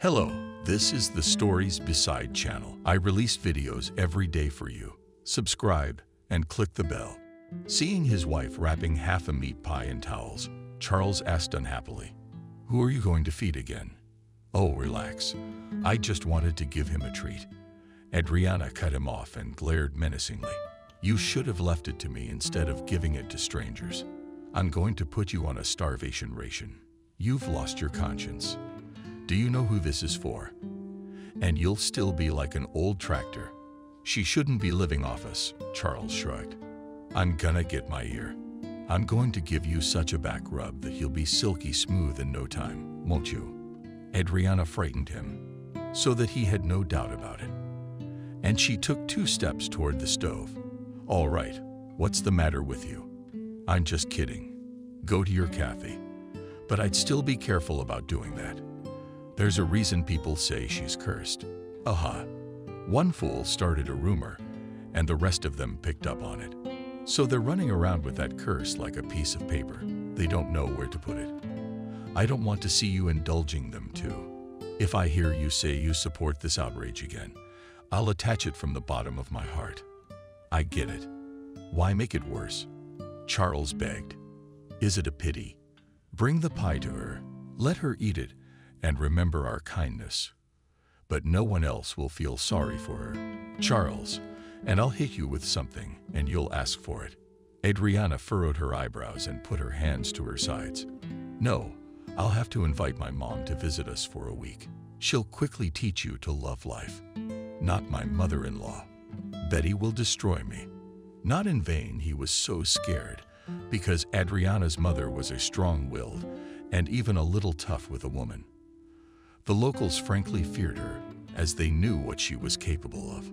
Hello, this is the Stories Beside channel. I release videos every day for you. Subscribe and click the bell. Seeing his wife wrapping half a meat pie in towels, Charles asked unhappily, "Who are you going to feed again?" "Oh, relax. I just wanted to give him a treat." Adriana cut him off and glared menacingly. "You should have left it to me instead of giving it to strangers. I'm going to put you on a starvation ration. You've lost your conscience. Do you know who this is for? And you'll still be like an old tractor. She shouldn't be living off us," Charles shrugged. "I'm gonna get my ear. I'm going to give you such a back rub that you'll be silky smooth in no time, won't you?" Adriana frightened him, so that he had no doubt about it. And she took 2 steps toward the stove. "All right, what's the matter with you?" "I'm just kidding. Go to your Kathy. But I'd still be careful about doing that. There's a reason people say she's cursed." Aha. One fool started a rumor, and the rest of them picked up on it. So they're running around with that curse like a piece of paper. They don't know where to put it. I don't want to see you indulging them too. If I hear you say you support this outrage again, I'll attach it from the bottom of my heart. I get it. Why make it worse?" Charles begged. "Is it a pity? Bring the pie to her, let her eat it, and remember our kindness. But no one else will feel sorry for her. Charles, and I'll hit you with something, and you'll ask for it." Adriana furrowed her eyebrows and put her hands to her sides. "No, I'll have to invite my mom to visit us for a week. She'll quickly teach you to love life. Not my mother-in-law. Betty will destroy me." Not in vain he was so scared, because Adriana's mother was a strong-willed and even a little tough with a woman. The locals frankly feared her, as they knew what she was capable of.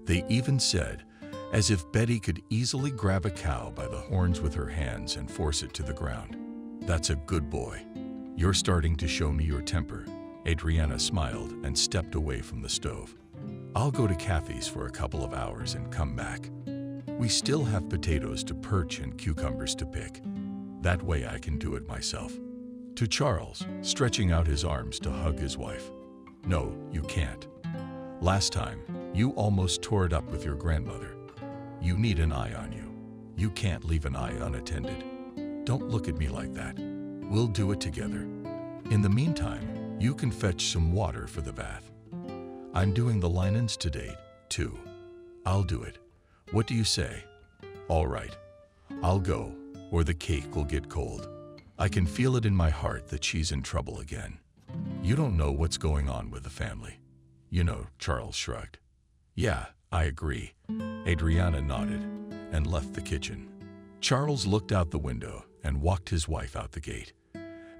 They even said, as if Betty could easily grab a cow by the horns with her hands and force it to the ground, "That's a good boy. You're starting to show me your temper." Adriana smiled and stepped away from the stove. "I'll go to Kathy's for a couple of hours and come back. We still have potatoes to perch and cucumbers to pick. That way I can do it myself." To Charles, stretching out his arms to hug his wife. "No, you can't. Last time, you almost tore it up with your grandmother. You need an eye on you. You can't leave an eye unattended. Don't look at me like that. We'll do it together. In the meantime, you can fetch some water for the bath. I'm doing the linens today, too. I'll do it. What do you say?" "All right. I'll go, or the cake will get cold. I can feel it in my heart that she's in trouble again." "You don't know what's going on with the family." "You know," Charles shrugged. "Yeah, I agree." Adriana nodded and left the kitchen. Charles looked out the window and walked his wife out the gate.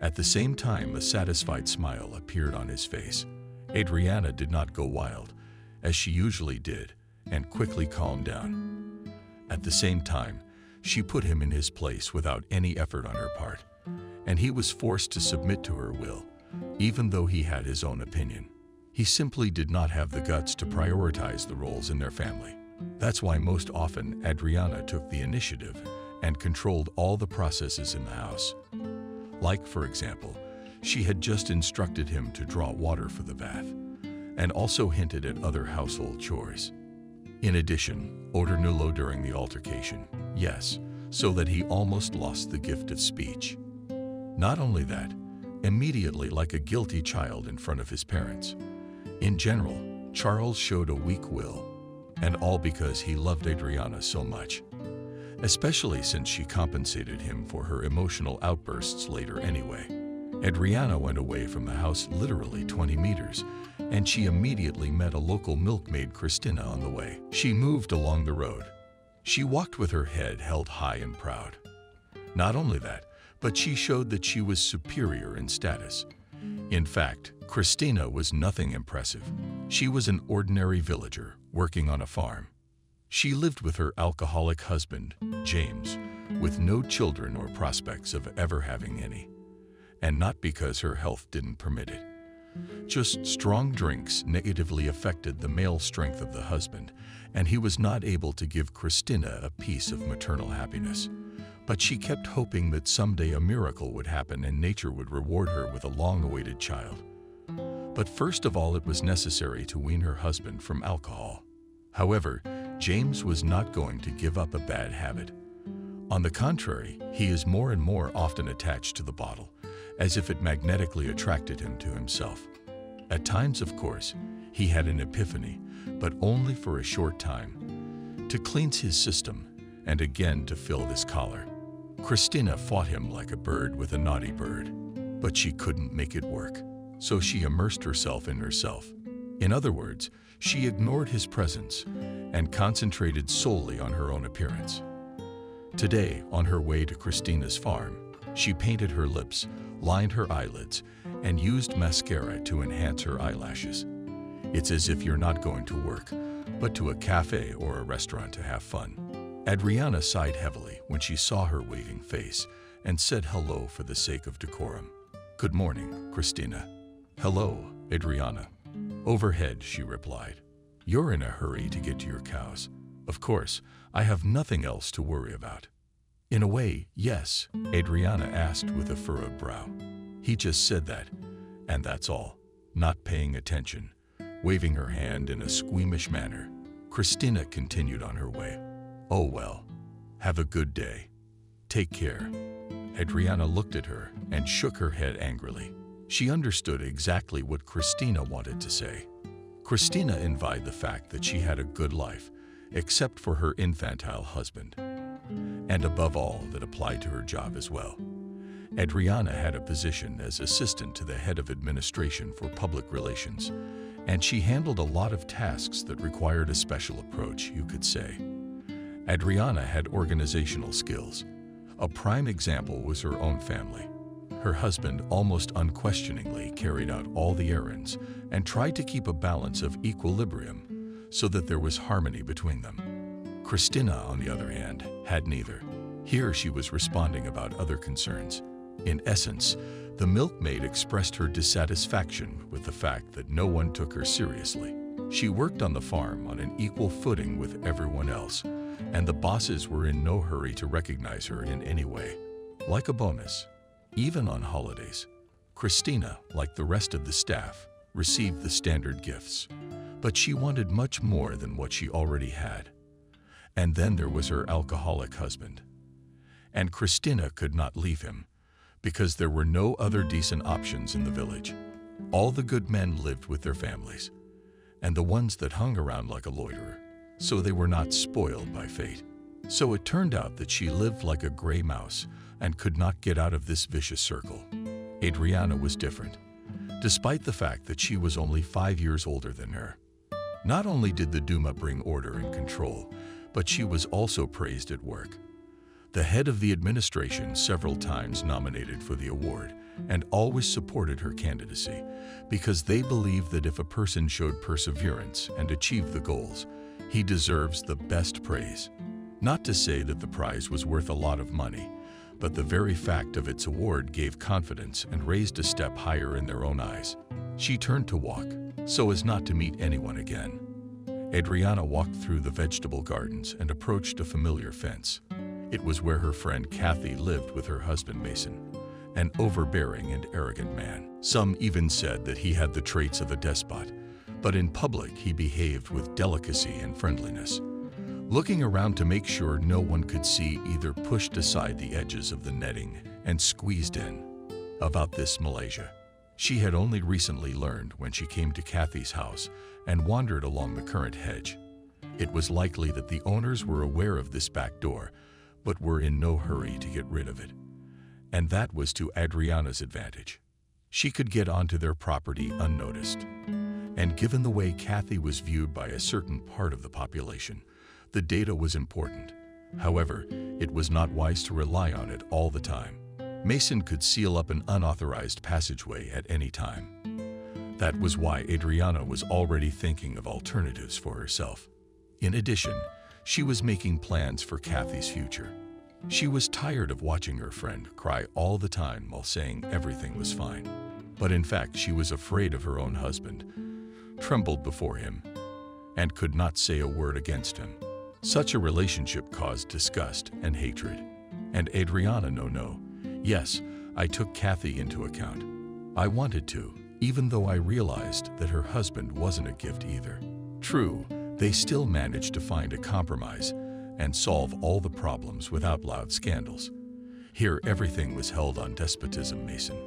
At the same time, a satisfied smile appeared on his face. Adriana did not go wild, as she usually did, and quickly calmed down. At the same time, she put him in his place without any effort on her part, and he was forced to submit to her will, even though he had his own opinion. He simply did not have the guts to prioritize the roles in their family. That's why most often Adriana took the initiative and controlled all the processes in the house. Like, for example, she had just instructed him to draw water for the bath, and also hinted at other household chores. In addition, ordered nullo during the altercation, yes, so that he almost lost the gift of speech. Not only that, immediately like a guilty child in front of his parents. In general, Charles showed a weak will, and all because he loved Adriana so much, especially since she compensated him for her emotional outbursts later anyway. Adriana went away from the house literally 20 meters, and she immediately met a local milkmaid, Christina, on the way. She moved along the road. She walked with her head held high and proud. Not only that, but she showed that she was superior in status. In fact, Christina was nothing impressive. She was an ordinary villager working on a farm. She lived with her alcoholic husband, James, with no children or prospects of ever having any. And not because her health didn't permit it. Just strong drinks negatively affected the male strength of the husband, and he was not able to give Christina a piece of maternal happiness. But she kept hoping that someday a miracle would happen and nature would reward her with a long-awaited child. But first of all, it was necessary to wean her husband from alcohol. However, James was not going to give up a bad habit. On the contrary, he is more and more often attached to the bottle, as if it magnetically attracted him to himself. At times, of course, he had an epiphany, but only for a short time, to cleanse his system and again to fill this collar. Christina fought him like a bird with a naughty bird, but she couldn't make it work, so she immersed herself in herself. In other words, she ignored his presence and concentrated solely on her own appearance. Today, on her way to Christina's farm, she painted her lips, lined her eyelids, and used mascara to enhance her eyelashes. It's as if you're not going to work, but to a cafe or a restaurant to have fun. Adriana sighed heavily when she saw her waiting face and said hello for the sake of decorum. "Good morning, Christina." "Hello, Adriana." "Overhead," she replied. "You're in a hurry to get to your cows." "Of course, I have nothing else to worry about." "In a way, yes," Adriana asked with a furrowed brow. He just said that, and that's all, not paying attention, waving her hand in a squeamish manner. Christina continued on her way. "Oh well, have a good day. Take care." Adriana looked at her and shook her head angrily. She understood exactly what Christina wanted to say. Christina envied the fact that she had a good life, except for her infantile husband. And above all, that applied to her job as well. Adriana had a position as assistant to the head of administration for public relations, and she handled a lot of tasks that required a special approach, you could say. Adriana had organizational skills. A prime example was her own family. Her husband almost unquestioningly carried out all the errands and tried to keep a balance of equilibrium so that there was harmony between them. Christina, on the other hand, had neither. Here she was responding about other concerns. In essence, the milkmaid expressed her dissatisfaction with the fact that no one took her seriously. She worked on the farm on an equal footing with everyone else, and the bosses were in no hurry to recognize her in any way. Like a bonus, even on holidays, Christina, like the rest of the staff, received the standard gifts. But she wanted much more than what she already had. And then there was her alcoholic husband. And Christina could not leave him, because there were no other decent options in the village. All the good men lived with their families, and the ones that hung around like a loiterer, so they were not spoiled by fate. So it turned out that she lived like a gray mouse and could not get out of this vicious circle. Adriana was different, despite the fact that she was only 5 years older than her. Not only did the Duma bring order and control, but she was also praised at work. The head of the administration several times nominated for the award and always supported her candidacy because they believed that if a person showed perseverance and achieved the goals, he deserves the best praise. Not to say that the prize was worth a lot of money, but the very fact of its award gave confidence and raised a step higher in their own eyes. She turned to walk, so as not to meet anyone again. Adriana walked through the vegetable gardens and approached a familiar fence. It was where her friend Kathy lived with her husband Mason, an overbearing and arrogant man. Some even said that he had the traits of a despot, but in public he behaved with delicacy and friendliness. Looking around to make sure no one could see, either pushed aside the edges of the netting and squeezed in. About this Malaysia, she had only recently learned when she came to Kathy's house and wandered along the currant hedge. It was likely that the owners were aware of this back door, but were in no hurry to get rid of it. And that was to Adriana's advantage. She could get onto their property unnoticed. And given the way Kathy was viewed by a certain part of the population, the data was important. However, it was not wise to rely on it all the time. Mason could seal up an unauthorized passageway at any time. That was why Adriana was already thinking of alternatives for herself. In addition, she was making plans for Kathy's future. She was tired of watching her friend cry all the time while saying everything was fine. But in fact, she was afraid of her own husband, trembled before him, and could not say a word against him. Such a relationship caused disgust and hatred. And Adriana, no. Yes, I took Kathy into account. I wanted to, even though I realized that her husband wasn't a gift either. True, they still managed to find a compromise and solve all the problems without loud scandals. Here, everything was held on despotism. Mason.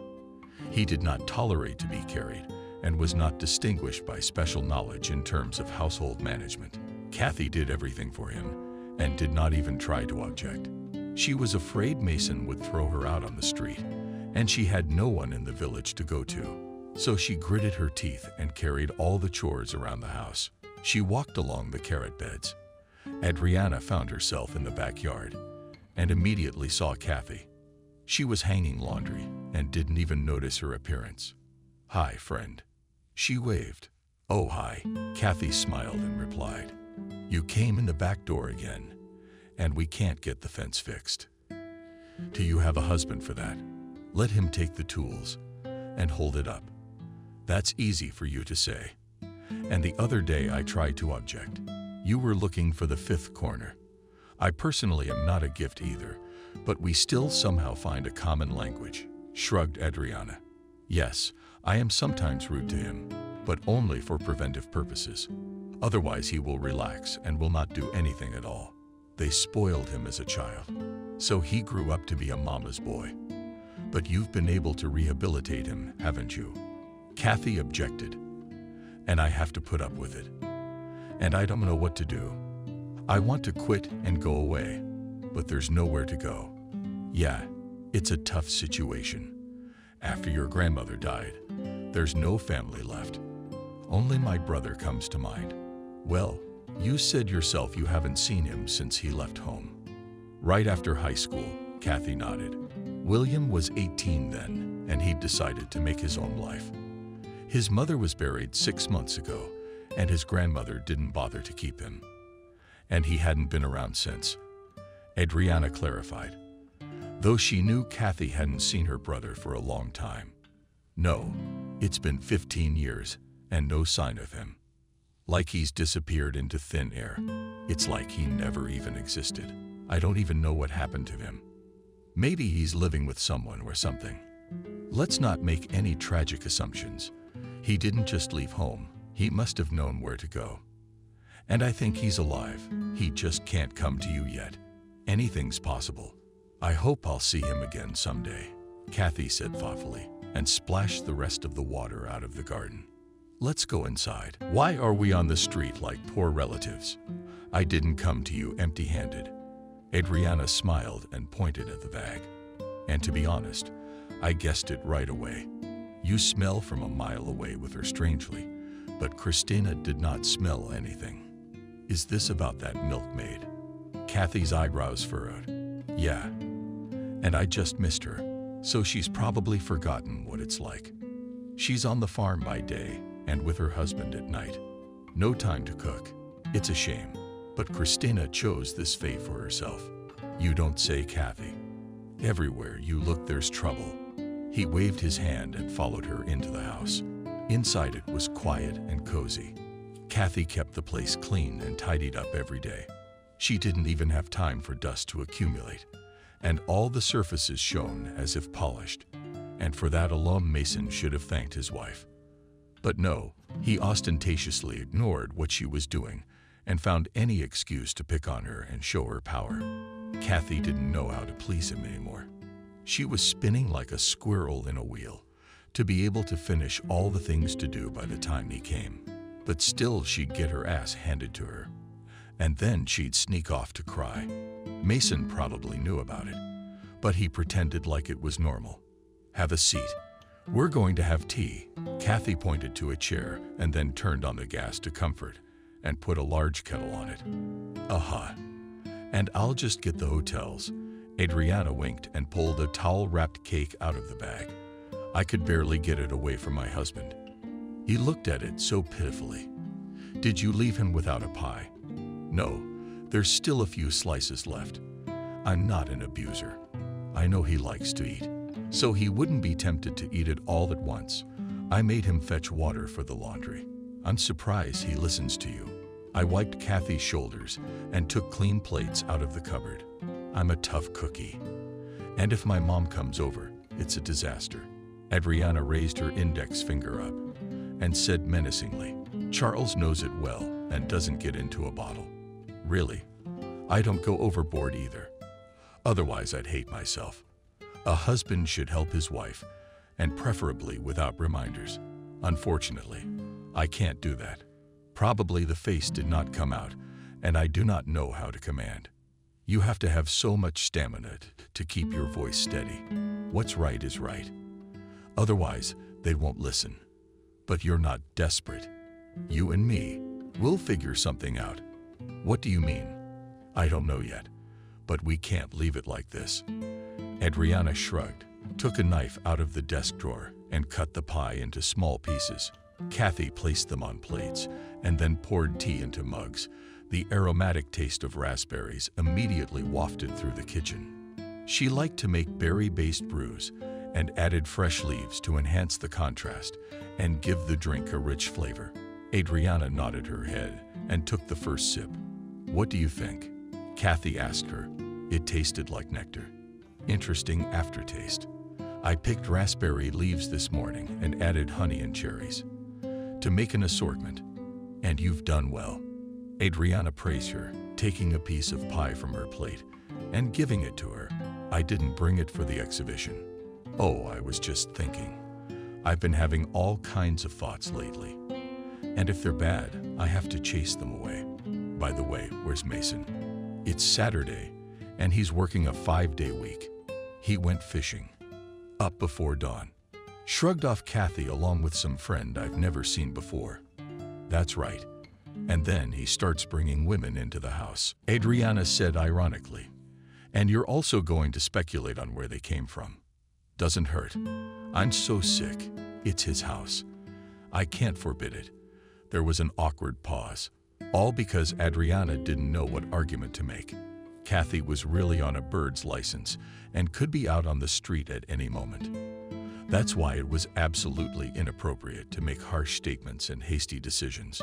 He did not tolerate to be carried and was not distinguished by special knowledge in terms of household management. Kathy did everything for him and did not even try to object. She was afraid Mason would throw her out on the street, and she had no one in the village to go to. So she gritted her teeth and carried all the chores around the house. She walked along the carrot beds. Adriana found herself in the backyard and immediately saw Kathy. She was hanging laundry and didn't even notice her appearance. "Hi, friend." She waved. "Oh, hi." Kathy smiled and replied, "You came in the back door again, and we can't get the fence fixed. Do you have a husband for that? Let him take the tools and hold it up. That's easy for you to say. And the other day I tried to object. You were looking for the fifth corner. I personally am not a gift either, but we still somehow find a common language," shrugged Adriana. "Yes, I am sometimes rude to him, but only for preventive purposes. Otherwise he will relax and will not do anything at all. They spoiled him as a child, so he grew up to be a mama's boy. But you've been able to rehabilitate him, haven't you?" Kathy objected. "And I have to put up with it. And I don't know what to do. I want to quit and go away, but there's nowhere to go. Yeah, it's a tough situation. After your grandmother died, there's no family left. Only my brother comes to mind." "Well, you said yourself you haven't seen him since he left home." "Right after high school," Kathy nodded. "William was 18 then, and he'd decided to make his own life. His mother was buried 6 months ago, and his grandmother didn't bother to keep him. And he hadn't been around since," Adriana clarified, though she knew Kathy hadn't seen her brother for a long time. "No, it's been 15 years, and no sign of him. Like he's disappeared into thin air. It's like he never even existed. I don't even know what happened to him. Maybe he's living with someone or something. Let's not make any tragic assumptions. He didn't just leave home. He must have known where to go. And I think he's alive. He just can't come to you yet. Anything's possible. I hope I'll see him again someday," Kathy said thoughtfully, and splashed the rest of the water out of the garden. "Let's go inside. Why are we on the street like poor relatives? I didn't come to you empty-handed." Adriana smiled and pointed at the bag. "And to be honest, I guessed it right away. You smell from a mile away with her strangely, but Christina did not smell anything. Is this about that milkmaid?" Kathy's eyebrows furrowed. "Yeah, and I just missed her, so she's probably forgotten what it's like. She's on the farm by day and with her husband at night. No time to cook. It's a shame, but Christina chose this fate for herself." "You don't say, Kathy. Everywhere you look there's trouble." He waved his hand and followed her into the house. Inside it was quiet and cozy. Kathy kept the place clean and tidied up every day. She didn't even have time for dust to accumulate, and all the surfaces shone as if polished. And for that alone Mason should have thanked his wife. But no, he ostentatiously ignored what she was doing and found any excuse to pick on her and show her power. Kathy didn't know how to please him anymore. She was spinning like a squirrel in a wheel to be able to finish all the things to do by the time he came. But still she'd get her ass handed to her. And then she'd sneak off to cry. Mason probably knew about it, but he pretended like it was normal. "Have a seat. We're going to have tea." Kathy pointed to a chair and then turned on the gas to comfort and put a large kettle on it. "Aha. And I'll just get the hotels." Adriana winked and pulled a towel-wrapped cake out of the bag. "I could barely get it away from my husband." He looked at it so pitifully. "Did you leave him without a pie?" "No, there's still a few slices left. I'm not an abuser. I know he likes to eat, so he wouldn't be tempted to eat it all at once. I made him fetch water for the laundry. I'm surprised he listens to you." I wiped Kathy's shoulders and took clean plates out of the cupboard. "I'm a tough cookie. And if my mom comes over, it's a disaster." Adriana raised her index finger up and said menacingly, "Charles knows it well and doesn't get into a bottle." "Really? I don't go overboard either. Otherwise I'd hate myself. A husband should help his wife, and preferably without reminders. Unfortunately, I can't do that. Probably the face did not come out, and I do not know how to command. You have to have so much stamina to keep your voice steady. What's right is right. Otherwise, they won't listen. But you're not desperate. You and me, we'll figure something out." "What do you mean?" "I don't know yet, but we can't leave it like this." Adriana shrugged, took a knife out of the desk drawer, and cut the pie into small pieces. Kathy placed them on plates and then poured tea into mugs. The aromatic taste of raspberries immediately wafted through the kitchen. She liked to make berry-based brews and added fresh leaves to enhance the contrast and give the drink a rich flavor. Adriana nodded her head and took the first sip. "What do you think?" Kathy asked her. "It tasted like nectar. Interesting aftertaste. I picked raspberry leaves this morning and added honey and cherries to make an assortment. And you've done well." Adriana praised her, taking a piece of pie from her plate and giving it to her. "I didn't bring it for the exhibition." "Oh, I was just thinking. I've been having all kinds of thoughts lately. And if they're bad, I have to chase them away. By the way, where's Mason?" "It's Saturday, and he's working a 5-day week. He went fishing. Up before dawn." Shrugged off Kathy along with some friend I've never seen before. "That's right. And then he starts bringing women into the house," Adriana said ironically. "And you're also going to speculate on where they came from. Doesn't hurt. I'm so sick. It's his house. I can't forbid it." There was an awkward pause, all because Adriana didn't know what argument to make. Kathy was really on a bird's license and could be out on the street at any moment. That's why it was absolutely inappropriate to make harsh statements and hasty decisions.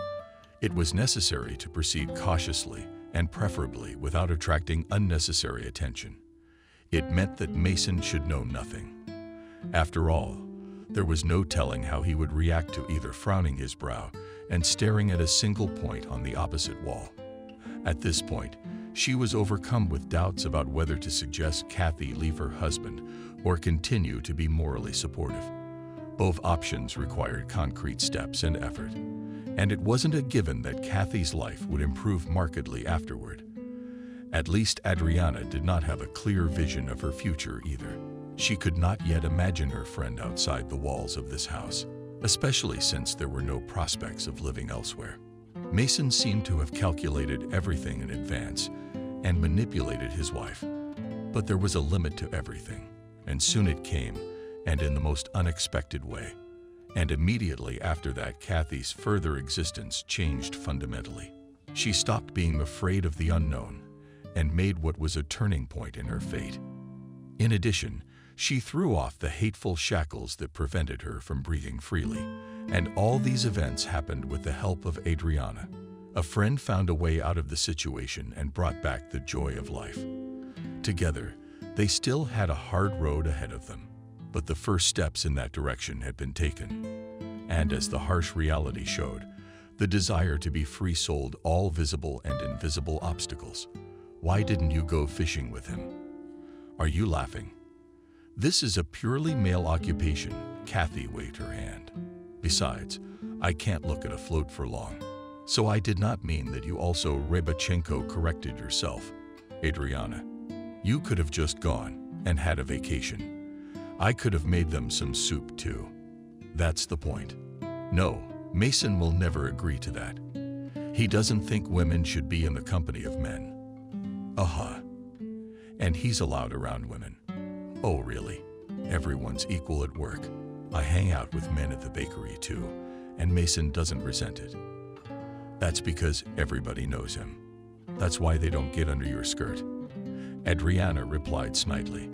It was necessary to proceed cautiously and preferably without attracting unnecessary attention. It meant that Mason should know nothing. After all, there was no telling how he would react to either frowning his brow and staring at a single point on the opposite wall. At this point, she was overcome with doubts about whether to suggest Kathy leave her husband or continue to be morally supportive. Both options required concrete steps and effort, and it wasn't a given that Kathy's life would improve markedly afterward. At least Adriana did not have a clear vision of her future either. She could not yet imagine her friend outside the walls of this house, especially since there were no prospects of living elsewhere. Mason seemed to have calculated everything in advance and manipulated his wife. But there was a limit to everything, and soon it came, and in the most unexpected way. And immediately after that, Kathy's further existence changed fundamentally. She stopped being afraid of the unknown and made what was a turning point in her fate. In addition, she threw off the hateful shackles that prevented her from breathing freely, and all these events happened with the help of Adriana. A friend found a way out of the situation and brought back the joy of life. Together, they still had a hard road ahead of them, but the first steps in that direction had been taken. And as the harsh reality showed, the desire to be free sold all visible and invisible obstacles. "Why didn't you go fishing with him?" "Are you laughing? This is a purely male occupation." Kathy waved her hand. "Besides, I can't look at a float for long. So I did not mean that you also," Rybachenko corrected yourself. "Adriana, you could have just gone and had a vacation. I could have made them some soup too. That's the point." "No, Mason will never agree to that. He doesn't think women should be in the company of men." "Uh-huh. And he's allowed around women." "Oh, really? Everyone's equal at work. I hang out with men at the bakery too, and Mason doesn't resent it." "That's because everybody knows him. That's why they don't get under your skirt," Adriana replied snidely.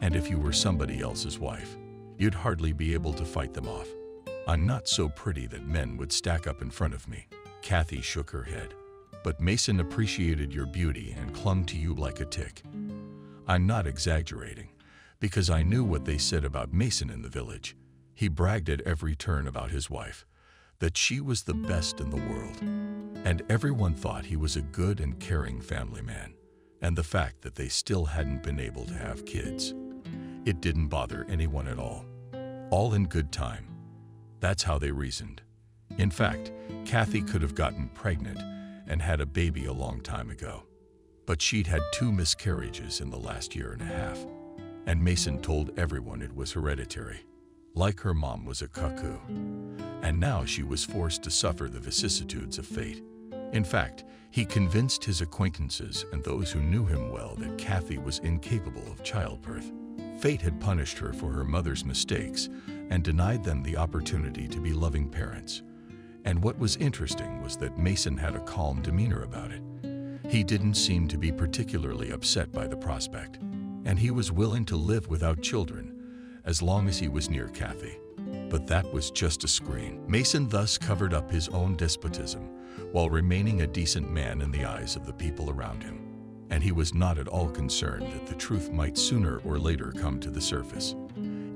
"And if you were somebody else's wife, you'd hardly be able to fight them off. I'm not so pretty that men would stack up in front of me." Kathy shook her head. "But Mason appreciated your beauty and clung to you like a tick. I'm not exaggerating. because I knew what they said about Mason in the village. He bragged at every turn about his wife, that she was the best in the world. And everyone thought he was a good and caring family man. And the fact that they still hadn't been able to have kids, it didn't bother anyone at all. All in good time. That's how they reasoned. In fact, Kathy could have gotten pregnant and had a baby a long time ago. But she'd had 2 miscarriages in the last year and a half. And Mason told everyone it was hereditary, like her mom was a cuckoo. And now she was forced to suffer the vicissitudes of fate. In fact, he convinced his acquaintances and those who knew him well that Kathy was incapable of childbirth. Fate had punished her for her mother's mistakes and denied them the opportunity to be loving parents. And what was interesting was that Mason had a calm demeanor about it. He didn't seem to be particularly upset by the prospect, and he was willing to live without children as long as he was near Kathy. But that was just a screen. Mason thus covered up his own despotism while remaining a decent man in the eyes of the people around him. And he was not at all concerned that the truth might sooner or later come to the surface.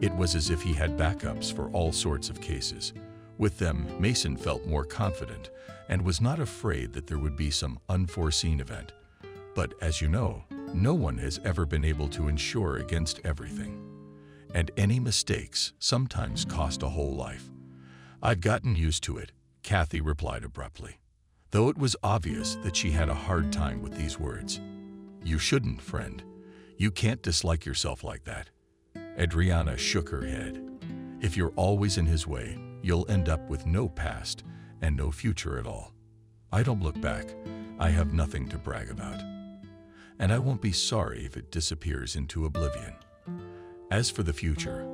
It was as if he had backups for all sorts of cases. With them, Mason felt more confident and was not afraid that there would be some unforeseen event. But as you know, no one has ever been able to insure against everything. And any mistakes sometimes cost a whole life. "I've gotten used to it," Kathy replied abruptly, though it was obvious that she had a hard time with these words. "You shouldn't, friend. You can't dislike yourself like that." Adriana shook her head. "If you're always in his way, you'll end up with no past and no future at all. I don't look back. I have nothing to brag about. And I won't be sorry if it disappears into oblivion. As for the future,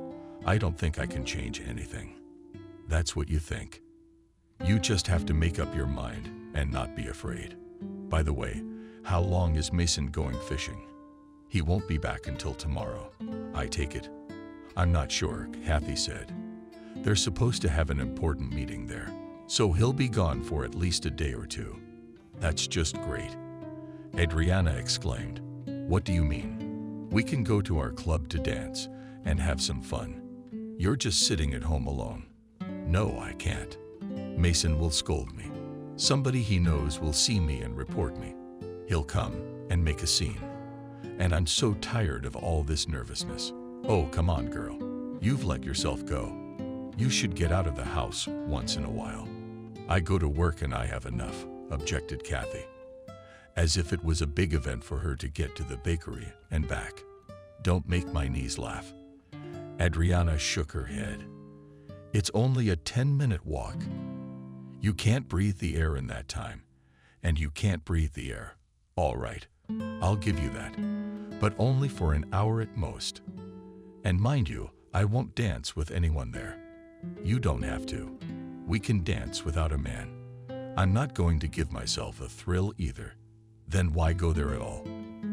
I don't think I can change anything. That's what you think. You just have to make up your mind and not be afraid. By the way, how long is Mason going fishing? He won't be back until tomorrow, I take it." "I'm not sure," Kathy said. "They're supposed to have an important meeting there, so he'll be gone for at least a day or 2. "That's just great," Adriana exclaimed. "What do you mean? We can go to our club to dance and have some fun. You're just sitting at home alone." "No, I can't. Mason will scold me. Somebody he knows will see me and report me. He'll come and make a scene. And I'm so tired of all this nervousness." "Oh, come on, girl. You've let yourself go. You should get out of the house once in a while." "I go to work and I have enough," objected Kathy, as if it was a big event for her to get to the bakery and back. "Don't make my knees laugh." Adriana shook her head. "It's only a 10-minute walk. You can't breathe the air in that time, and you can't breathe the air. All right, I'll give you that, but only for an hour at most. And mind you, I won't dance with anyone there. You don't have to. We can dance without a man. I'm not going to give myself a thrill either. Then why go there at all?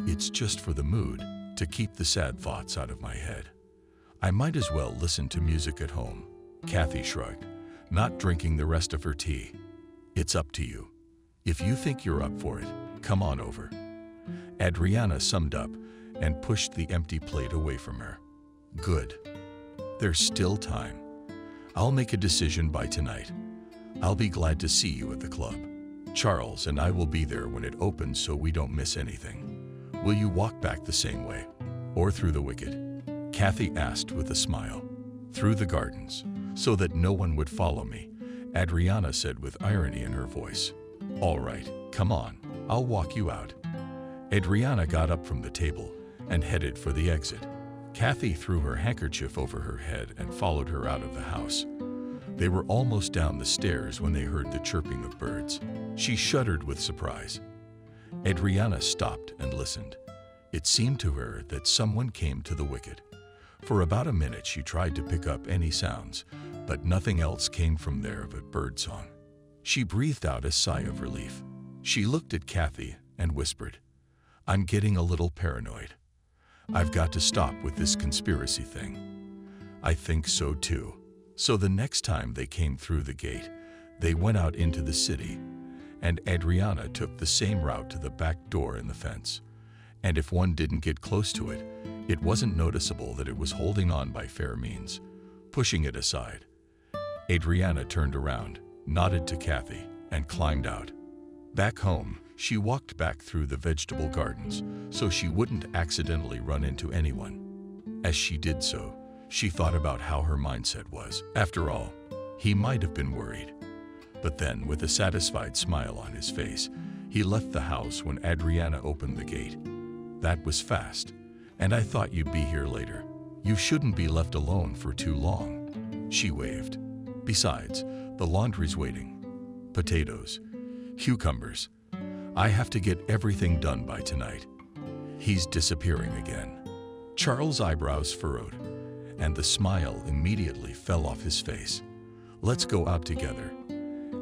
It's just for the mood, to keep the sad thoughts out of my head. I might as well listen to music at home." Kathy shrugged, not drinking the rest of her tea. "It's up to you. If you think you're up for it, come on over." Adriana summed up and pushed the empty plate away from her. "Good. There's still time. I'll make a decision by tonight. I'll be glad to see you at the club. Charles and I will be there when it opens so we don't miss anything. Will you walk back the same way, or through the wicket?" Kathy asked with a smile. "Through the gardens, so that no one would follow me," Adriana said with irony in her voice. "All right, come on, I'll walk you out." Adriana got up from the table and headed for the exit. Kathy threw her handkerchief over her head and followed her out of the house. They were almost down the stairs when they heard the chirping of birds. She shuddered with surprise. Adriana stopped and listened. It seemed to her that someone came to the wicket. For about a minute she tried to pick up any sounds, but nothing else came from there but birdsong. She breathed out a sigh of relief. She looked at Kathy and whispered, "I'm getting a little paranoid. I've got to stop with this conspiracy thing." "I think so too." So the next time they came through the gate, they went out into the city, and Adriana took the same route to the back door in the fence. and if one didn't get close to it, it wasn't noticeable that it was holding on by fair means, pushing it aside. Adriana turned around, nodded to Kathy, and climbed out. Back home, she walked back through the vegetable gardens so she wouldn't accidentally run into anyone. As she did so, she thought about how her mindset was. After all, he might have been worried. But then, with a satisfied smile on his face, he left the house when Adriana opened the gate. "That was fast, and I thought you'd be here later. You shouldn't be left alone for too long," she waved. "Besides, the laundry's waiting. Potatoes, cucumbers. I have to get everything done by tonight." He's disappearing again. Charles' eyebrows furrowed, and the smile immediately fell off his face. "Let's go out together.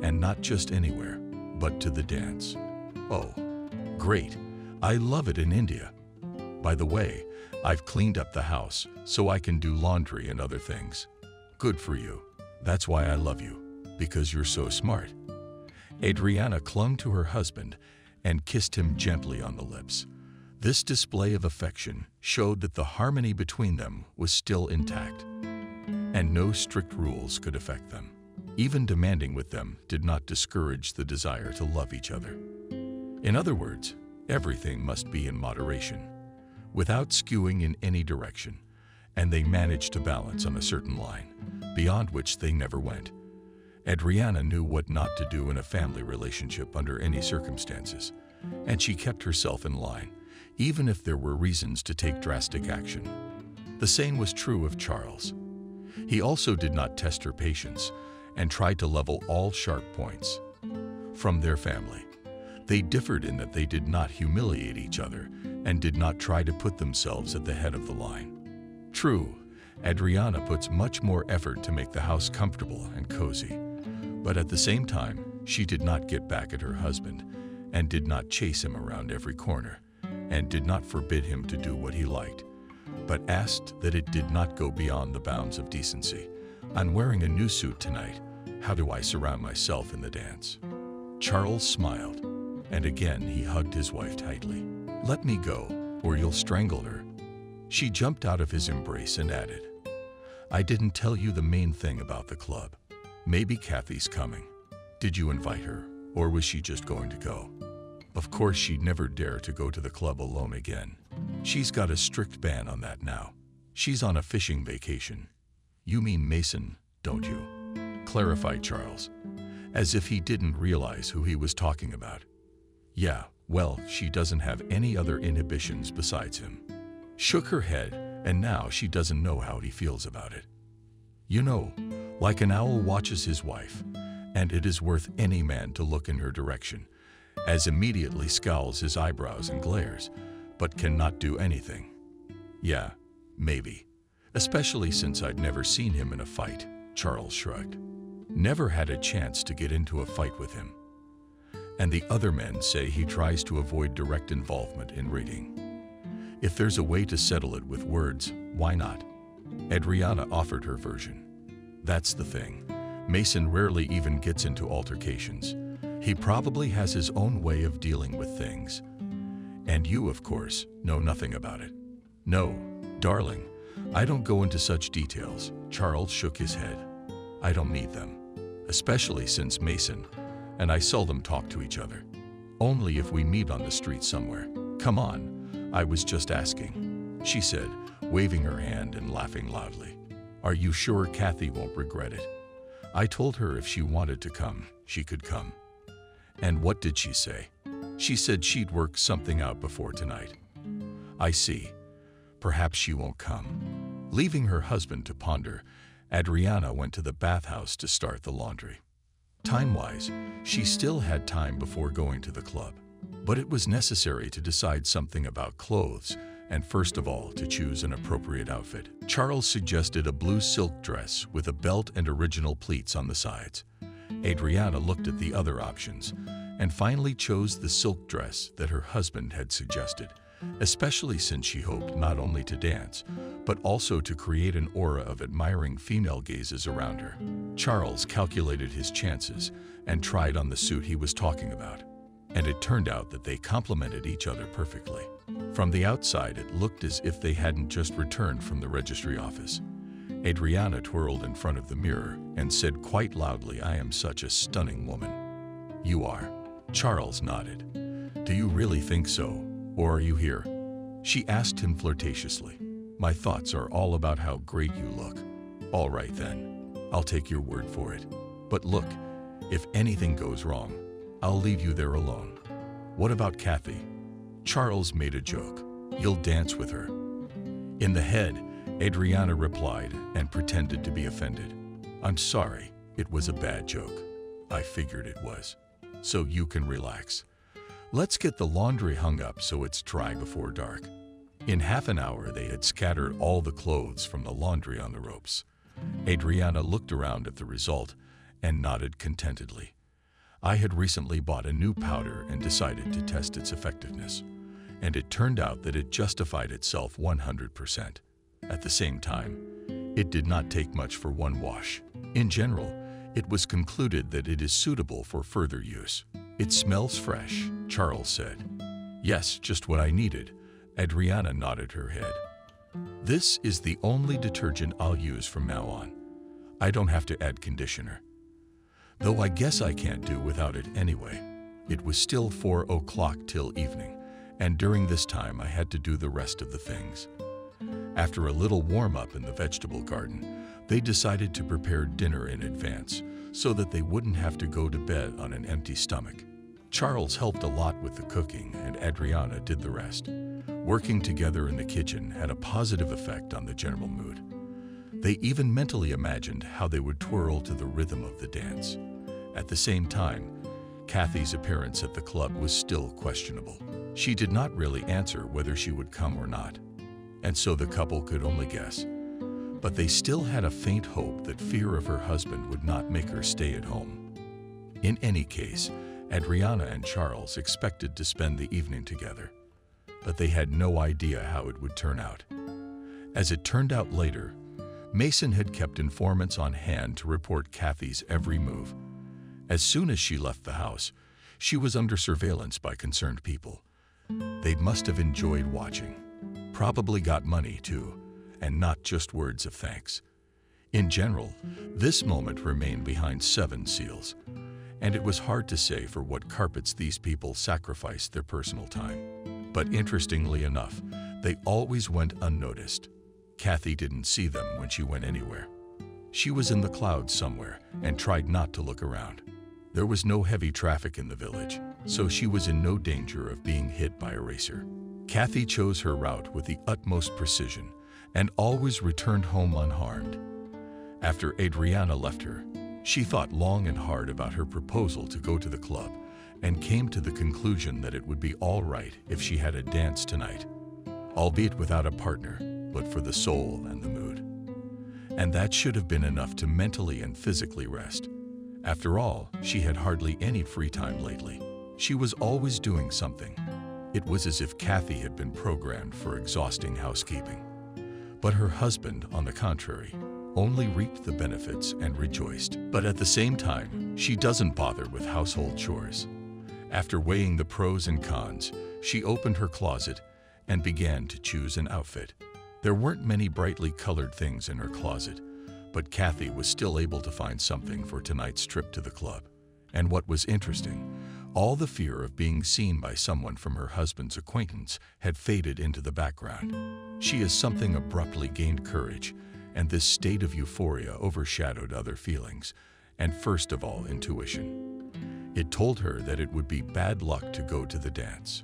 And not just anywhere, but to the dance." "Oh, great. I love it in India. By the way, I've cleaned up the house so I can do laundry and other things." "Good for you. That's why I love you, because you're so smart." Adriana clung to her husband and kissed him gently on the lips. This display of affection showed that the harmony between them was still intact, and no strict rules could affect them. Even demanding with them did not discourage the desire to love each other. In other words, everything must be in moderation, without skewing in any direction, and they managed to balance on a certain line, beyond which they never went. Adriana knew what not to do in a family relationship under any circumstances, and she kept herself in line, even if there were reasons to take drastic action. The same was true of Charles. He also did not test her patience and tried to level all sharp points. From their family, they differed in that they did not humiliate each other and did not try to put themselves at the head of the line. True, Adriana puts much more effort to make the house comfortable and cozy, but at the same time, she did not get back at her husband and did not chase him around every corner and did not forbid him to do what he liked, but asked that it did not go beyond the bounds of decency. "I'm wearing a new suit tonight. How do I surround myself in the dance?" Charles smiled, and again he hugged his wife tightly. "Let me go, or you'll strangle her." She jumped out of his embrace and added, "I didn't tell you the main thing about the club. Maybe Kathy's coming. Did you invite her, or was she just going to go?" Of course, she'd never dare to go to the club alone again. She's got a strict ban on that now. She's on a fishing vacation. "You mean Mason, don't you?" clarified Charles, as if he didn't realize who he was talking about. "Yeah, well, she doesn't have any other inhibitions besides him." Shook her head, and now she doesn't know how he feels about it. "You know, like an owl watches his wife, and it is worth any man to look in her direction," as immediately scowls his eyebrows and glares, but cannot do anything. "Yeah, maybe. Especially since I'd never seen him in a fight," Charles shrugged. "Never had a chance to get into a fight with him. And the other men say he tries to avoid direct involvement in reading. If there's a way to settle it with words, why not?" Adriana offered her version. "That's the thing. Mason rarely even gets into altercations. He probably has his own way of dealing with things. And you, of course, know nothing about it." "No, darling. I don't go into such details." Charles shook his head. "I don't need them, especially since Mason and I seldom talk to each other. Only if we meet on the street somewhere." "Come on, I was just asking," she said, waving her hand and laughing loudly. "Are you sure Kathy won't regret it? I told her if she wanted to come, she could come." "And what did she say?" "She said she'd work something out before tonight." "I see. Perhaps she won't come." Leaving her husband to ponder, Adriana went to the bathhouse to start the laundry. Time-wise, she still had time before going to the club, but it was necessary to decide something about clothes and first of all to choose an appropriate outfit. Charles suggested a blue silk dress with a belt and original pleats on the sides. Adriana looked at the other options and finally chose the silk dress that her husband had suggested, especially since she hoped not only to dance, but also to create an aura of admiring female gazes around her. Charles calculated his chances and tried on the suit he was talking about, and it turned out that they complemented each other perfectly. From the outside, it looked as if they hadn't just returned from the registry office. Adriana twirled in front of the mirror and said quite loudly, "I am such a stunning woman." "You are." Charles nodded. "Do you really think so? Or are you here?" She asked him flirtatiously. "My thoughts are all about how great you look." "All right then, I'll take your word for it. But look, if anything goes wrong, I'll leave you there alone." "What about Kathy?" Charles made a joke. "You'll dance with her." In the head, Adriana replied and pretended to be offended. "I'm sorry, it was a bad joke. I figured it was. So you can relax. Let's get the laundry hung up so it's dry before dark." In half an hour, they had scattered all the clothes from the laundry on the ropes. Adriana looked around at the result and nodded contentedly. "I had recently bought a new powder and decided to test its effectiveness, and it turned out that it justified itself 100%. At the same time, it did not take much for one wash. In general, it was concluded that it is suitable for further use." "It smells fresh," Charles said. "Yes, just what I needed." Adriana nodded her head. "This is the only detergent I'll use from now on. I don't have to add conditioner. Though I guess I can't do without it anyway." It was still 4 o'clock till evening, and during this time I had to do the rest of the things. After a little warm-up in the vegetable garden, they decided to prepare dinner in advance so that they wouldn't have to go to bed on an empty stomach. Charles helped a lot with the cooking, and Adriana did the rest. Working together in the kitchen had a positive effect on the general mood. They even mentally imagined how they would twirl to the rhythm of the dance. At the same time, Kathy's appearance at the club was still questionable. She did not really answer whether she would come or not, and so the couple could only guess. But they still had a faint hope that fear of her husband would not make her stay at home. In any case, Adriana and Charles expected to spend the evening together, but they had no idea how it would turn out. As it turned out later, Mason had kept informants on hand to report Kathy's every move. As soon as she left the house, she was under surveillance by concerned people. They must have enjoyed watching. Probably got money too, and not just words of thanks. In general, this moment remained behind 7 seals, and it was hard to say for what carpets these people sacrificed their personal time. But interestingly enough, they always went unnoticed. Kathy didn't see them when she went anywhere. She was in the clouds somewhere and tried not to look around. There was no heavy traffic in the village, so she was in no danger of being hit by a racer. Kathy chose her route with the utmost precision and always returned home unharmed. After Adriana left her, she thought long and hard about her proposal to go to the club and came to the conclusion that it would be all right if she had a dance tonight, albeit without a partner, but for the soul and the mood. And that should have been enough to mentally and physically rest. After all, she had hardly any free time lately. She was always doing something. It was as if Kathy had been programmed for exhausting housekeeping. But her husband, on the contrary, only reaped the benefits and rejoiced. But at the same time, she doesn't bother with household chores. After weighing the pros and cons, she opened her closet and began to choose an outfit. There weren't many brightly colored things in her closet, but Kathy was still able to find something for tonight's trip to the club. And what was interesting, all the fear of being seen by someone from her husband's acquaintance had faded into the background. She as something abruptly gained courage, and this state of euphoria overshadowed other feelings, and first of all, intuition. It told her that it would be bad luck to go to the dance.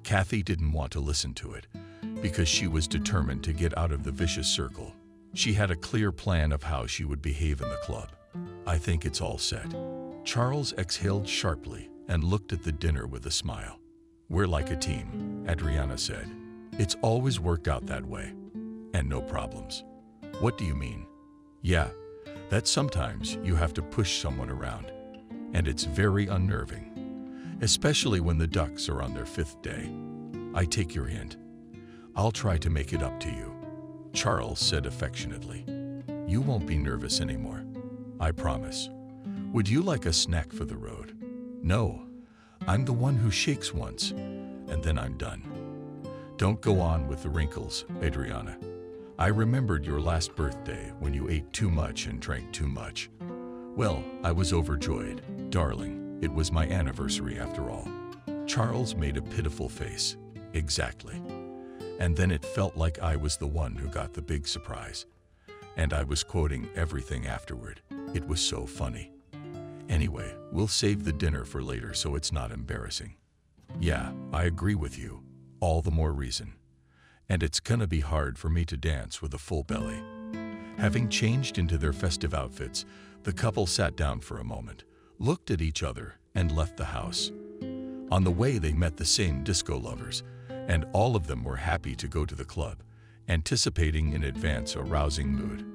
Kathy didn't want to listen to it, because she was determined to get out of the vicious circle. She had a clear plan of how she would behave in the club. "I think it's all set." Charles exhaled sharply and looked at the dinner with a smile. "We're like a team," Adriana said. "It's always worked out that way. And no problems." "What do you mean?" "Yeah, that sometimes you have to push someone around. And it's very unnerving, especially when the ducks are on their 5th day. I take your hint. I'll try to make it up to you," Charles said affectionately. "You won't be nervous anymore. I promise. Would you like a snack for the road?" "No, I'm the one who shakes once, and then I'm done." Don't go on with the wrinkles, Adriana. I remembered your last birthday when you ate too much and drank too much. Well, I was overjoyed. Darling, it was my anniversary after all. Charles made a pitiful face. Exactly. And then it felt like I was the one who got the big surprise. And I was quoting everything afterward. It was so funny. Anyway, we'll save the dinner for later so it's not embarrassing. Yeah, I agree with you. All the more reason. And it's gonna be hard for me to dance with a full belly. Having changed into their festive outfits, the couple sat down for a moment, looked at each other, and left the house. On the way, they met the same disco lovers, and all of them were happy to go to the club, anticipating in advance a rousing mood.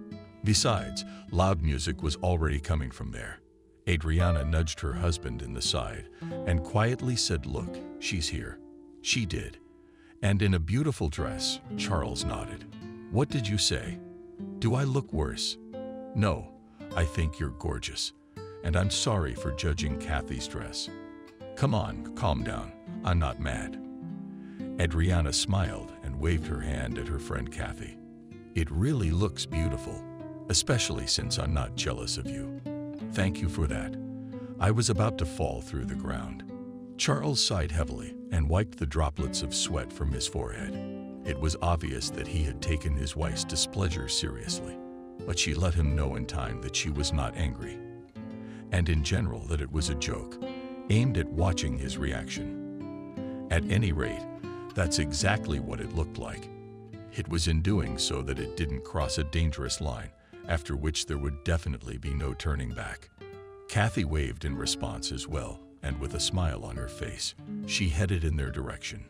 Besides, loud music was already coming from there. Adriana nudged her husband in the side and quietly said, "Look, she's here." She did. And in a beautiful dress, Charles nodded. "What did you say? Do I look worse?" "No, I think you're gorgeous. And I'm sorry for judging Kathy's dress." "Come on, calm down. I'm not mad." Adriana smiled and waved her hand at her friend Kathy. "It really looks beautiful, especially since I'm not jealous of you." "Thank you for that. I was about to fall through the ground." Charles sighed heavily and wiped the droplets of sweat from his forehead. It was obvious that he had taken his wife's displeasure seriously, but she let him know in time that she was not angry, and in general that it was a joke, aimed at watching his reaction. At any rate, that's exactly what it looked like. It was in doing so that it didn't cross a dangerous line, after which there would definitely be no turning back. Kathy waved in response as well, and with a smile on her face, she headed in their direction.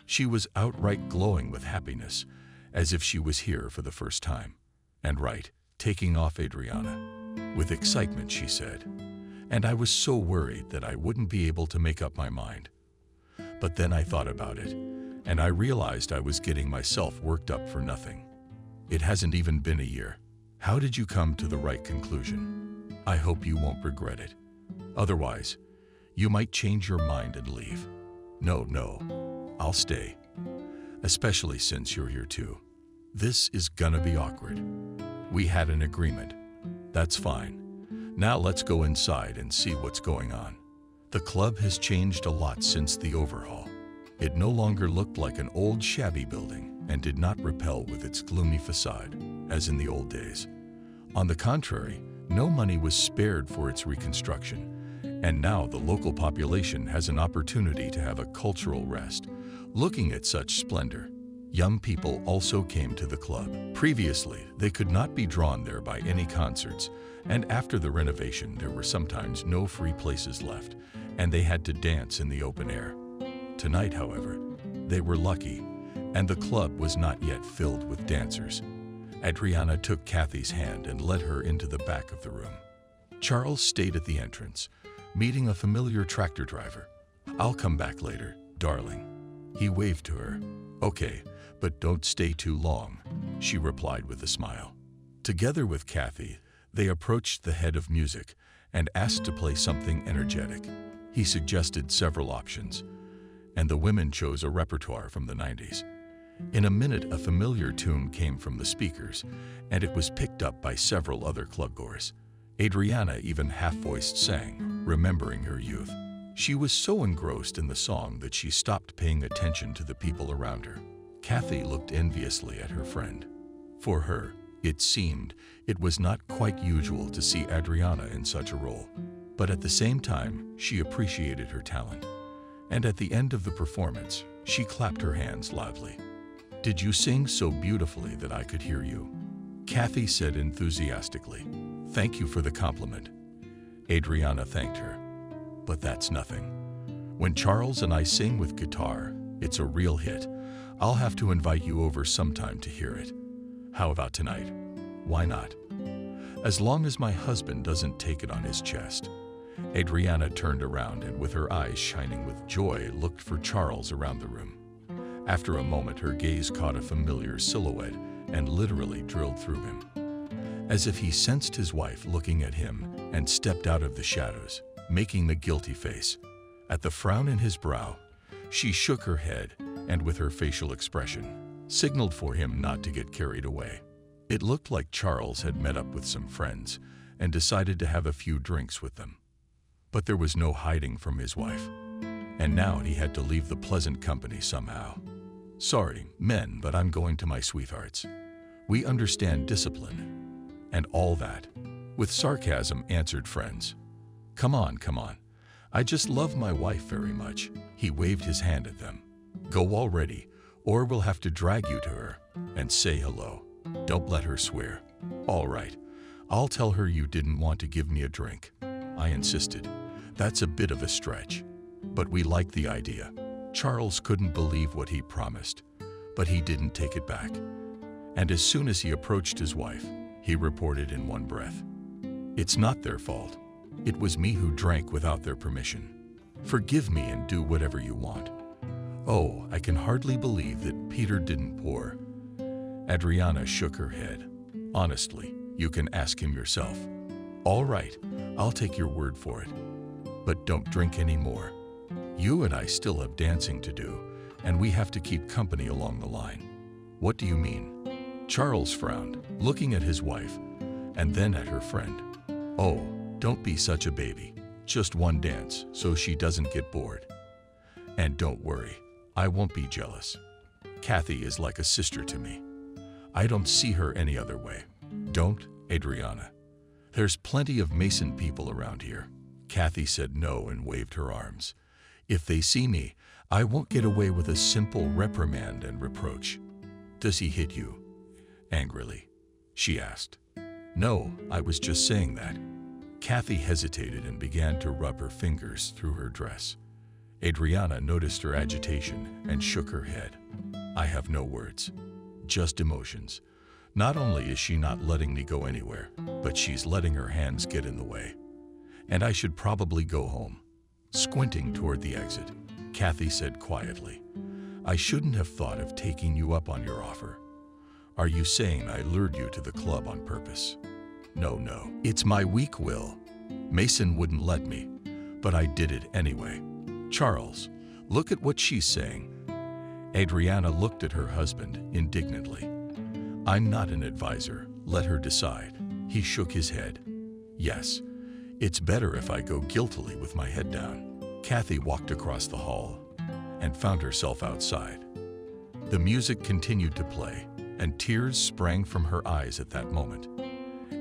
She was outright glowing with happiness, as if she was here for the first time. And right, taking off Adriana. With excitement, she said. And I was so worried that I wouldn't be able to make up my mind. But then I thought about it, and I realized I was getting myself worked up for nothing. It hasn't even been a year. How did you come to the right conclusion? I hope you won't regret it. Otherwise, you might change your mind and leave. No, I'll stay. Especially since you're here too. This is gonna be awkward. We had an agreement. That's fine. Now let's go inside and see what's going on. The club has changed a lot since the overhaul. It no longer looked like an old shabby building and did not repel with its gloomy facade, as in the old days. On the contrary, no money was spared for its reconstruction, and now the local population has an opportunity to have a cultural rest. Looking at such splendor, young people also came to the club. Previously, they could not be drawn there by any concerts, and after the renovation, there were sometimes no free places left, and they had to dance in the open air. Tonight, however, they were lucky, and the club was not yet filled with dancers. Adriana took Kathy's hand and led her into the back of the room. Charles stayed at the entrance, meeting a familiar tractor driver. "I'll come back later, darling." He waved to her. "Okay, but don't stay too long," she replied with a smile. Together with Kathy, they approached the head of music and asked to play something energetic. He suggested several options, and the women chose a repertoire from the 90s. In a minute, a familiar tune came from the speakers, and it was picked up by several other clubgoers. Adriana even half-voiced sang, remembering her youth. She was so engrossed in the song that she stopped paying attention to the people around her. Kathy looked enviously at her friend. For her, it seemed, it was not quite usual to see Adriana in such a role, but at the same time, she appreciated her talent. And at the end of the performance, she clapped her hands loudly. "Did you sing so beautifully that I could hear you?" Kathy said enthusiastically. "Thank you for the compliment." Adriana thanked her. "But that's nothing. When Charles and I sing with guitar, it's a real hit. I'll have to invite you over sometime to hear it. How about tonight? Why not? As long as my husband doesn't take it on his chest." Adriana turned around and with her eyes shining with joy looked for Charles around the room. After a moment, her gaze caught a familiar silhouette and literally drilled through him. As if he sensed his wife looking at him and stepped out of the shadows, making the guilty face. At the frown in his brow, she shook her head and with her facial expression, signaled for him not to get carried away. It looked like Charles had met up with some friends and decided to have a few drinks with them. But there was no hiding from his wife, and now he had to leave the pleasant company somehow. "Sorry, men, but I'm going to my sweethearts. We understand discipline and all that," with sarcasm answered friends. Come on. I just love my wife very much." He waved his hand at them. "Go already, or we'll have to drag you to her and say hello. Don't let her swear." "All right, I'll tell her you didn't want to give me a drink," I insisted. "That's a bit of a stretch, but we like the idea." Charles couldn't believe what he promised, but he didn't take it back. And as soon as he approached his wife, he reported in one breath, "It's not their fault. It was me who drank without their permission. Forgive me and do whatever you want." "Oh, I can hardly believe that Peter didn't pour." Adriana shook her head. "Honestly, you can ask him yourself." "All right, I'll take your word for it. But don't drink any more. You and I still have dancing to do, and we have to keep company along the line." "What do you mean?" Charles frowned, looking at his wife, and then at her friend. "Oh, don't be such a baby. Just one dance, so she doesn't get bored. And don't worry, I won't be jealous. Kathy is like a sister to me. I don't see her any other way." "Don't, Adriana. There's plenty of Mason people around here." Kathy said no and waved her arms. "If they see me, I won't get away with a simple reprimand and reproach." "Does he hit you?" Angrily, she asked. "No, I was just saying that." Kathy hesitated and began to rub her fingers through her dress. Adriana noticed her agitation and shook her head. "I have no words, just emotions. Not only is she not letting me go anywhere, but she's letting her hands get in the way. And I should probably go home." Squinting toward the exit, Kathy said quietly, "I shouldn't have thought of taking you up on your offer. Are you saying I lured you to the club on purpose?" No. It's my weak will. Mason wouldn't let me, but I did it anyway." "Charles, look at what she's saying." Adriana looked at her husband indignantly. "I'm not an advisor. Let her decide." He shook his head. "Yes, it's better if I go guiltily with my head down." Kathy walked across the hall and found herself outside. The music continued to play, and tears sprang from her eyes at that moment.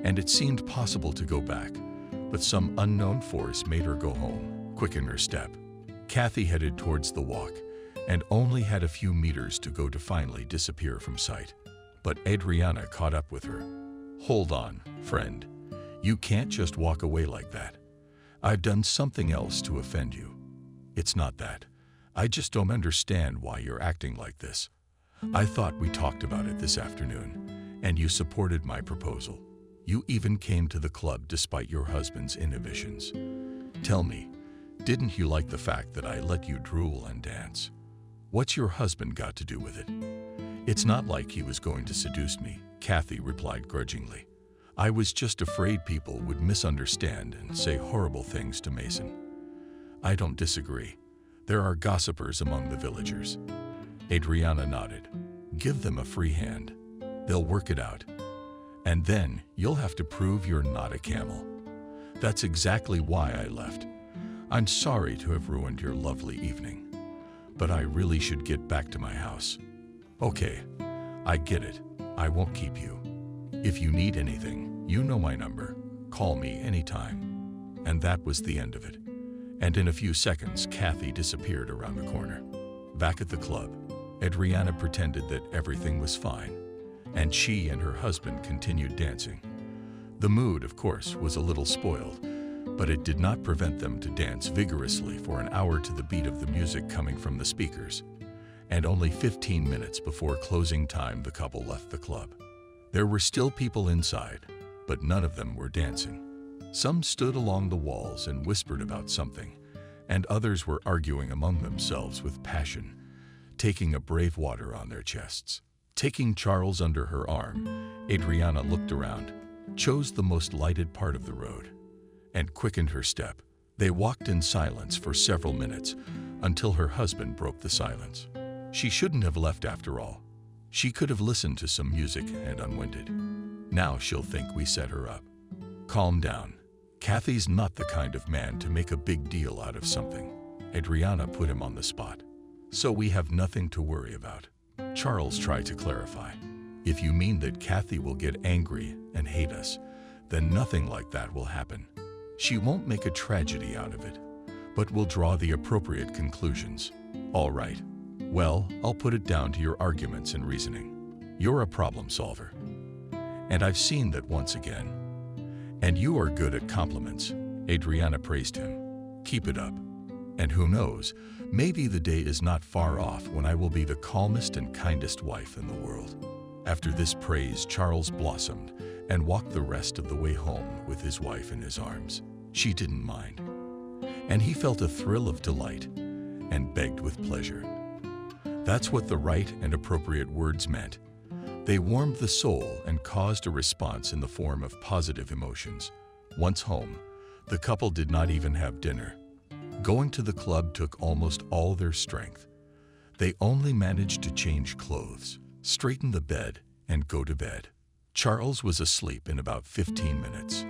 And it seemed possible to go back, but some unknown force made her go home, quicken her step. Kathy headed towards the walk, and only had a few meters to go to finally disappear from sight. But Adriana caught up with her. "Hold on, friend. You can't just walk away like that. I've done something else to offend you. It's not that. I just don't understand why you're acting like this. I thought we talked about it this afternoon, and you supported my proposal. You even came to the club despite your husband's inhibitions. Tell me, didn't you like the fact that I let you drool and dance? What's your husband got to do with it?" "It's not like he was going to seduce me," Kathy replied grudgingly. "I was just afraid people would misunderstand and say horrible things to Mason." "I don't disagree. There are gossipers among the villagers." Adriana nodded. "Give them a free hand. They'll work it out. And then you'll have to prove you're not a camel. That's exactly why I left. I'm sorry to have ruined your lovely evening, but I really should get back to my house." "Okay, I get it. I won't keep you. If you need anything, you know my number. Call me anytime." And that was the end of it. And in a few seconds, Kathy disappeared around the corner. Back at the club, Adriana pretended that everything was fine, and she and her husband continued dancing. The mood, of course, was a little spoiled, but it did not prevent them to dance vigorously for an hour to the beat of the music coming from the speakers. And only 15 minutes before closing time, the couple left the club. There were still people inside, but none of them were dancing. Some stood along the walls and whispered about something, and others were arguing among themselves with passion, taking a brave water on their chests. Taking Charles under her arm, Adriana looked around, chose the most lighted part of the road, and quickened her step. They walked in silence for several minutes until her husband broke the silence. She shouldn't have left after all. She could have listened to some music and unwinded. Now she'll think we set her up. Calm down. Kathy's not the kind of man to make a big deal out of something. Adriana put him on the spot. So we have nothing to worry about. Charles tried to clarify. If you mean that Kathy will get angry and hate us, then nothing like that will happen. She won't make a tragedy out of it, but will draw the appropriate conclusions. All right. Well, I'll put it down to your arguments and reasoning. You're a problem solver. And I've seen that once again. And you are good at compliments. Adriana praised him. Keep it up. And who knows, maybe the day is not far off when I will be the calmest and kindest wife in the world. After this praise, Charles blossomed and walked the rest of the way home with his wife in his arms. She didn't mind. And he felt a thrill of delight and begged with pleasure. That's what the right and appropriate words meant. They warmed the soul and caused a response in the form of positive emotions. Once home, the couple did not even have dinner. Going to the club took almost all their strength. They only managed to change clothes, straighten the bed, and go to bed. Charles was asleep in about 15 minutes.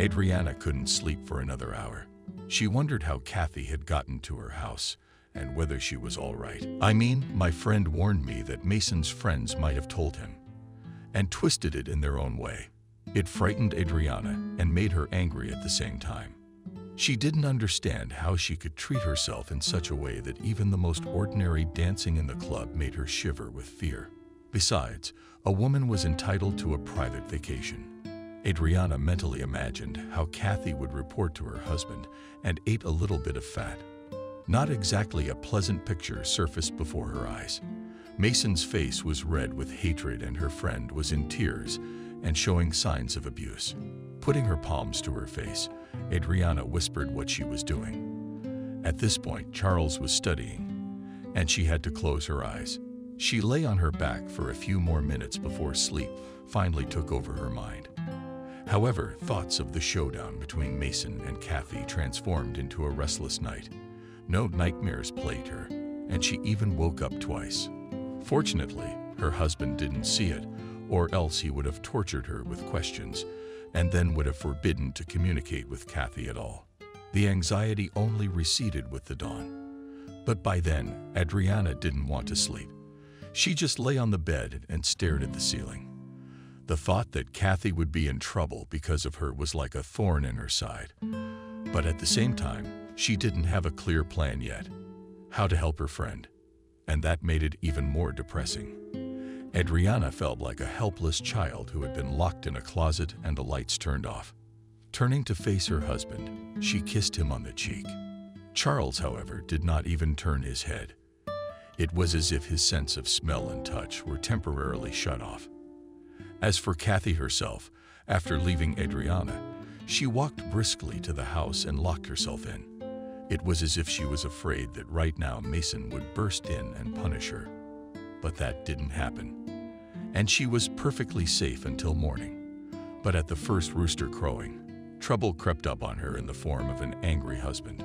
Adriana couldn't sleep for another hour. She wondered how Kathy had gotten to her house and whether she was all right. I mean, my friend warned me that Mason's friends might have told him and twisted it in their own way. It frightened Adriana and made her angry at the same time. She didn't understand how she could treat herself in such a way that even the most ordinary dancing in the club made her shiver with fear. Besides, a woman was entitled to a private vacation. Adriana mentally imagined how Kathy would report to her husband and ate a little bit of fat. Not exactly a pleasant picture surfaced before her eyes. Mason's face was red with hatred and her friend was in tears and showing signs of abuse. Putting her palms to her face, Adriana whispered what she was doing. At this point, Charles was studying, and she had to close her eyes. She lay on her back for a few more minutes before sleep finally took over her mind. However, thoughts of the showdown between Mason and Kathy transformed into a restless night. No nightmares plagued her, and she even woke up twice. Fortunately, her husband didn't see it, or else he would have tortured her with questions and then would have forbidden to communicate with Kathy at all. The anxiety only receded with the dawn. But by then, Adriana didn't want to sleep. She just lay on the bed and stared at the ceiling. The thought that Kathy would be in trouble because of her was like a thorn in her side. But at the same time, she didn't have a clear plan yet. How to help her friend. And that made it even more depressing. Adriana felt like a helpless child who had been locked in a closet and the lights turned off. Turning to face her husband, she kissed him on the cheek. Charles, however, did not even turn his head. It was as if his sense of smell and touch were temporarily shut off. As for Kathy herself, after leaving Adriana, she walked briskly to the house and locked herself in. It was as if she was afraid that right now Mason would burst in and punish her. But that didn't happen. And she was perfectly safe until morning. But at the first rooster crowing, trouble crept up on her in the form of an angry husband.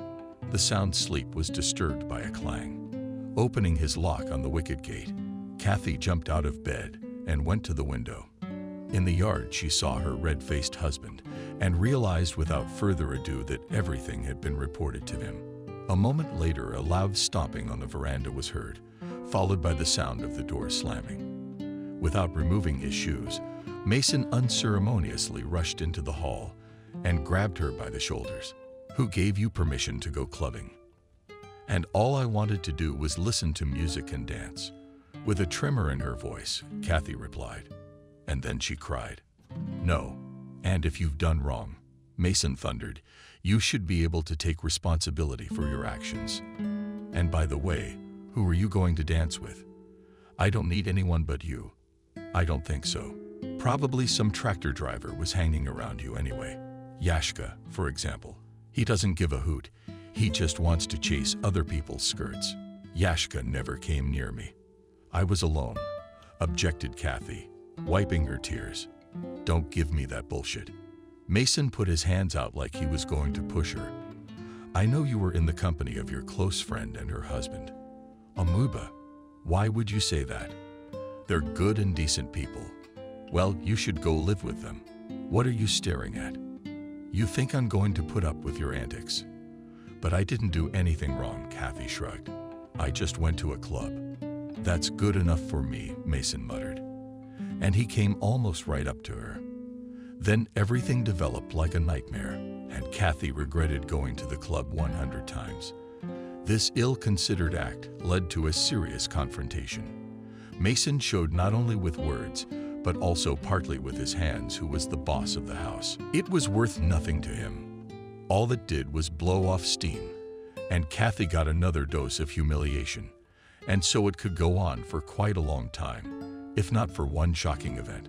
The sound sleep was disturbed by a clang. Opening his lock on the wicket gate, Kathy jumped out of bed and went to the window. In the yard, she saw her red-faced husband and realized without further ado that everything had been reported to him. A moment later, a loud stomping on the veranda was heard, followed by the sound of the door slamming. Without removing his shoes, Mason unceremoniously rushed into the hall and grabbed her by the shoulders. "Who gave you permission to go clubbing?" "And all I wanted to do was listen to music and dance." With a tremor in her voice, Kathy replied. And then she cried. "No, and if you've done wrong," Mason thundered, "you should be able to take responsibility for your actions. And by the way, who are you going to dance with?" "I don't need anyone but you." "I don't think so. Probably some tractor driver was hanging around you anyway. Yashka, for example. He doesn't give a hoot. He just wants to chase other people's skirts. Yashka never came near me." "I was alone," objected Kathy, wiping her tears. "Don't give me that bullshit." Mason put his hands out like he was going to push her. "I know you were in the company of your close friend and her husband." "Amuba, Why would you say that? They're good and decent people. Well, you should go live with them. What are you staring at? You think I'm going to put up with your antics? But I didn't do anything wrong, Kathy shrugged. I just went to a club. That's good enough for me, Mason muttered. And he came almost right up to her. Then everything developed like a nightmare, and Kathy regretted going to the club 100 times. This ill-considered act led to a serious confrontation. Mason showed not only with words, but also partly with his hands who was the boss of the house. It was worth nothing to him. All it did was blow off steam, and Kathy got another dose of humiliation. And so it could go on for quite a long time, if not for one shocking event.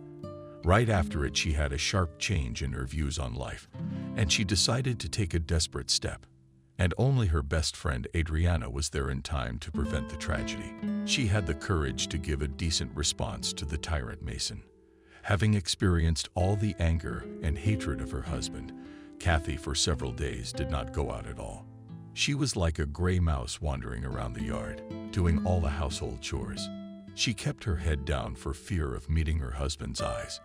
Right after it, she had a sharp change in her views on life, and she decided to take a desperate step. And only her best friend Adriana was there in time to prevent the tragedy. She had the courage to give a decent response to the tyrant Mason. Having experienced all the anger and hatred of her husband, Kathy for several days did not go out at all. She was like a gray mouse wandering around the yard, doing all the household chores. She kept her head down for fear of meeting her husband's eyes.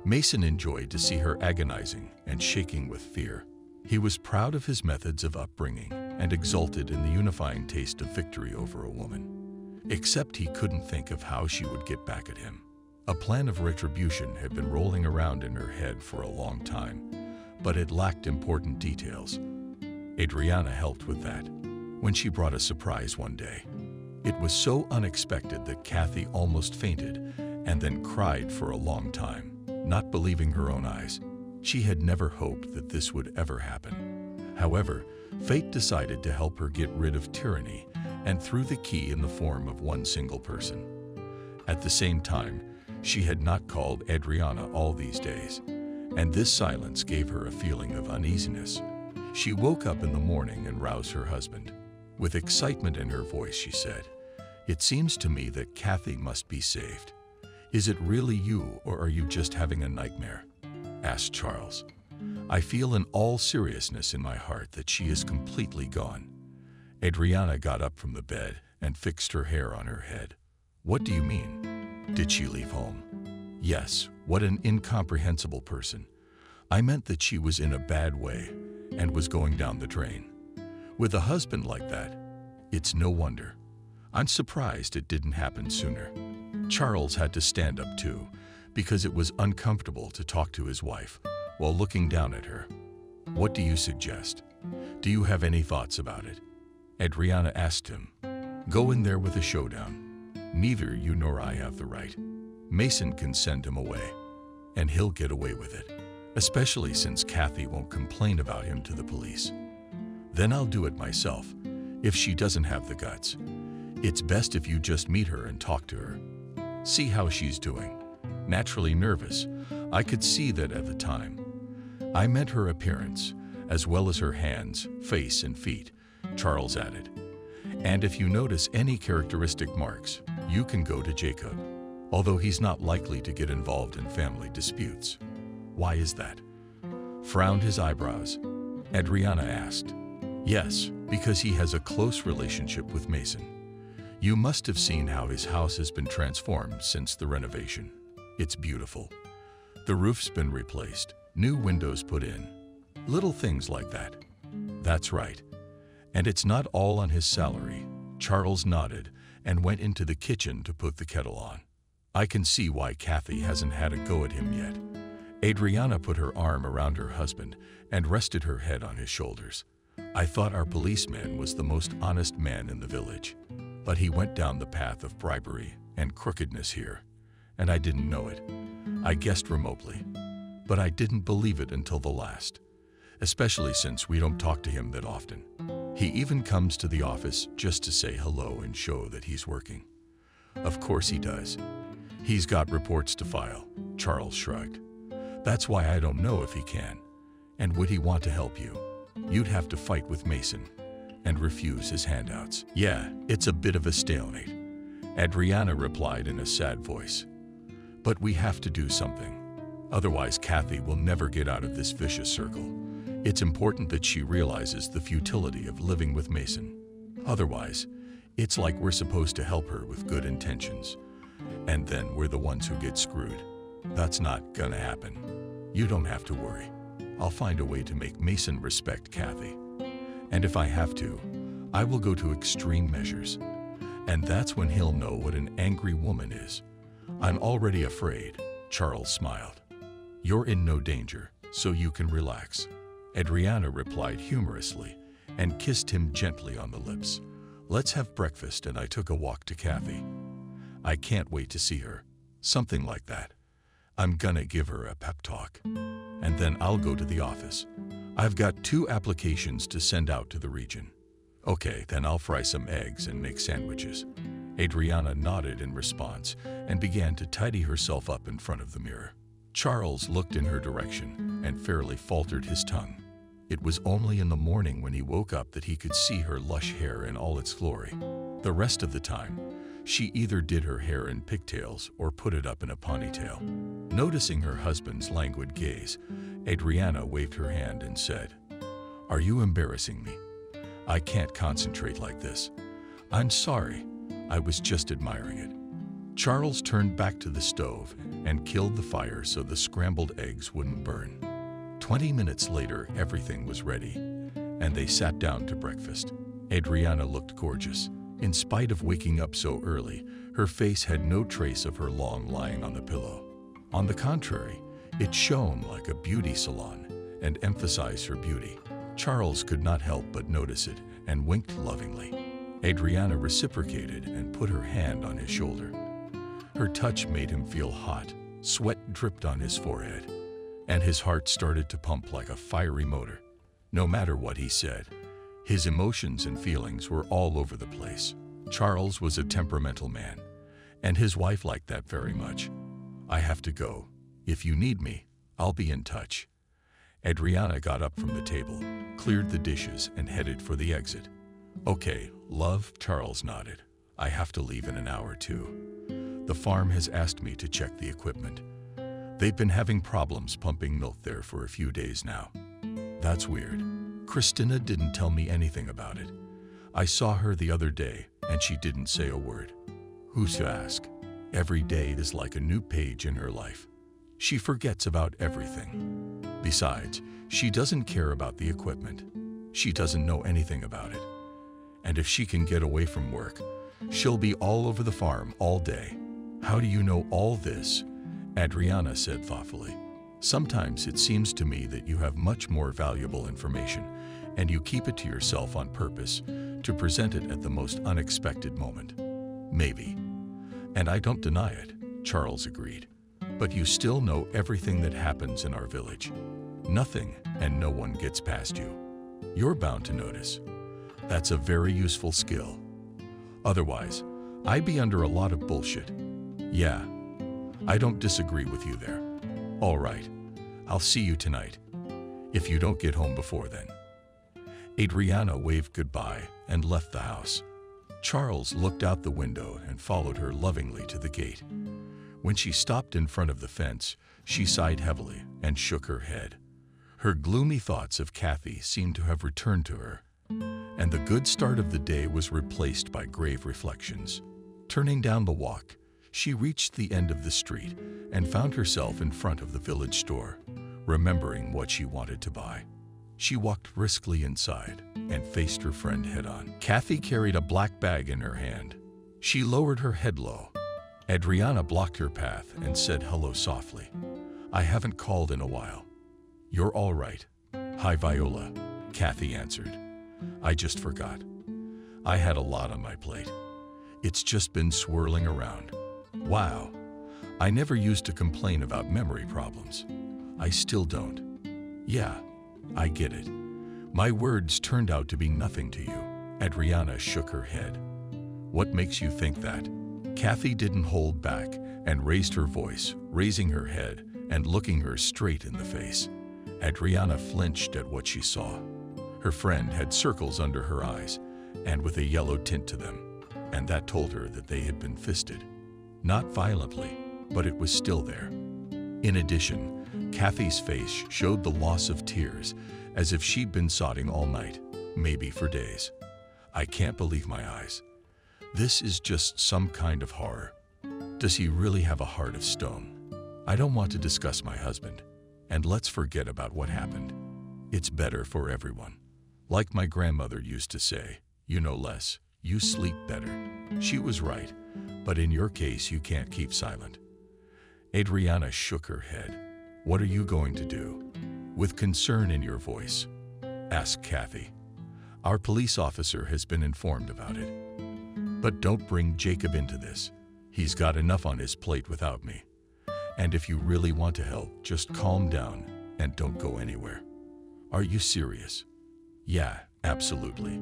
Mason enjoyed to see her agonizing and shaking with fear. He was proud of his methods of upbringing and exulted in the unifying taste of victory over a woman. Except he couldn't think of how she would get back at him. A plan of retribution had been rolling around in her head for a long time, but it lacked important details. Adriana helped with that when she brought a surprise one day. It was so unexpected that Kathy almost fainted and then cried for a long time, not believing her own eyes. She had never hoped that this would ever happen. However, fate decided to help her get rid of tyranny and threw the key in the form of one single person. At the same time, she had not called Adriana all these days, and this silence gave her a feeling of uneasiness. She woke up in the morning and roused her husband. With excitement in her voice, she said, "It seems to me that Kathy must be saved. Is it really you, or are you just having a nightmare?" asked Charles. "I feel in all seriousness in my heart that she is completely gone." Adriana got up from the bed and fixed her hair on her head. "What do you mean? Did she leave home?" "Yes, what an incomprehensible person. I meant that she was in a bad way and was going down the drain. With a husband like that, it's no wonder. I'm surprised it didn't happen sooner." Charles had to stand up too, because it was uncomfortable to talk to his wife while looking down at her. "What do you suggest? Do you have any thoughts about it?" Adriana asked him. "Go in there with a showdown. Neither you nor I have the right. Mason can send him away, and he'll get away with it, especially since Kathy won't complain about him to the police. Then I'll do it myself, if she doesn't have the guts. It's best if you just meet her and talk to her. See how she's doing. Naturally nervous, I could see that at the time. I meant her appearance, as well as her hands, face, and feet," Charles added. "And if you notice any characteristic marks, you can go to Jacob, although he's not likely to get involved in family disputes." "Why is that?" Frowned his eyebrows. Adriana asked. "Yes, because he has a close relationship with Mason. You must have seen how his house has been transformed since the renovation. It's beautiful. The roof's been replaced, new windows put in. Little things like that." "That's right. And it's not all on his salary." Charles nodded and went into the kitchen to put the kettle on. "I can see why Kathy hasn't had a go at him yet." Adriana put her arm around her husband and rested her head on his shoulders. "I thought our policeman was the most honest man in the village, but he went down the path of bribery and crookedness here, and I didn't know it. I guessed remotely, but I didn't believe it until the last, especially since we don't talk to him that often. He even comes to the office just to say hello and show that he's working." "Of course he does. He's got reports to file," Charles shrugged. "That's why I don't know if he can. And would he want to help you? You'd have to fight with Mason and refuse his handouts." "Yeah, it's a bit of a stalemate," Adriana replied in a sad voice. "But we have to do something. Otherwise, Kathy will never get out of this vicious circle. It's important that she realizes the futility of living with Mason. Otherwise, It's like we're supposed to help her with good intentions, and then we're the ones who get screwed. That's not gonna happen. You don't have to worry. I'll find a way to make Mason respect Kathy. And if I have to, I will go to extreme measures. And that's when he'll know what an angry woman is. I'm already afraid, Charles smiled. You're in no danger, so you can relax. Adriana replied humorously and kissed him gently on the lips. Let's have breakfast, and I took a walk to Kathy. I can't wait to see her. Something like that. I'm gonna give her a pep talk. And then I'll go to the office. I've got 2 applications to send out to the region. Okay, then I'll fry some eggs and make sandwiches. Adriana nodded in response and began to tidy herself up in front of the mirror. Charles looked in her direction and fairly faltered his tongue. It was only in the morning when he woke up that he could see her lush hair in all its glory. The rest of the time, she either did her hair in pigtails or put it up in a ponytail. Noticing her husband's languid gaze, Adriana waved her hand and said, "Are you embarrassing me? I can't concentrate like this. I'm sorry. I was just admiring it." Charles turned back to the stove and killed the fire so the scrambled eggs wouldn't burn. 20 minutes later, everything was ready, and they sat down to breakfast. Adriana looked gorgeous. In spite of waking up so early, her face had no trace of her long lying on the pillow. On the contrary, it shone like a beauty salon and emphasized her beauty. Charles could not help but notice it and winked lovingly. Adriana reciprocated and put her hand on his shoulder. Her touch made him feel hot. Sweat dripped on his forehead, and his heart started to pump like a fiery motor. No matter what he said, his emotions and feelings were all over the place. Charles was a temperamental man, and his wife liked that very much. "I have to go. If you need me, I'll be in touch." Adriana got up from the table, cleared the dishes, and headed for the exit. "Okay, love," Charles nodded. "I have to leave in an hour too. The farm has asked me to check the equipment. They've been having problems pumping milk there for a few days now." "That's weird. Christina didn't tell me anything about it. I saw her the other day, and she didn't say a word." "Who's to ask? Every day is like a new page in her life. She forgets about everything. Besides, she doesn't care about the equipment. She doesn't know anything about it. And if she can get away from work, she'll be all over the farm all day." "How do you know all this?" Adriana said thoughtfully. "Sometimes it seems to me that you have much more valuable information, and you keep it to yourself on purpose to present it at the most unexpected moment." "Maybe. And I don't deny it," Charles agreed. "But you still know everything that happens in our village. Nothing and no one gets past you. You're bound to notice. That's a very useful skill. Otherwise, I'd be under a lot of bullshit." "Yeah, I don't disagree with you there." "All right, I'll see you tonight, if you don't get home before then." Adriana waved goodbye and left the house. Charles looked out the window and followed her lovingly to the gate. When she stopped in front of the fence, she sighed heavily and shook her head. Her gloomy thoughts of Kathy seemed to have returned to her, and the good start of the day was replaced by grave reflections. Turning down the walk, she reached the end of the street and found herself in front of the village store, remembering what she wanted to buy. She walked briskly inside and faced her friend head-on. Kathy carried a black bag in her hand. She lowered her head low. Adriana blocked her path and said hello softly. "I haven't called in a while." "You're all right." "Hi, Viola," Kathy answered. "I just forgot. I had a lot on my plate. It's just been swirling around." "Wow. I never used to complain about memory problems. I still don't." "Yeah, I get it. My words turned out to be nothing to you." Adriana shook her head. "What makes you think that?" Kathy didn't hold back and raised her voice, raising her head and looking her straight in the face. Adriana flinched at what she saw. Her friend had circles under her eyes and with a yellow tint to them, and that told her that they had been fisted. Not violently, but it was still there. In addition, Kathy's face showed the loss of tears, as if she'd been sobbing all night, maybe for days. "I can't believe my eyes. This is just some kind of horror. Does he really have a heart of stone? I don't want to discuss my husband, and let's forget about what happened. It's better for everyone. Like my grandmother used to say, you know less, you sleep better. She was right, but in your case, you can't keep silent. Adriana shook her head. What are you going to do? With concern in your voice, asked Kathy. Our police officer has been informed about it. But don't bring Jacob into this. He's got enough on his plate without me. And if you really want to help, just calm down and don't go anywhere. Are you serious? Yeah, absolutely.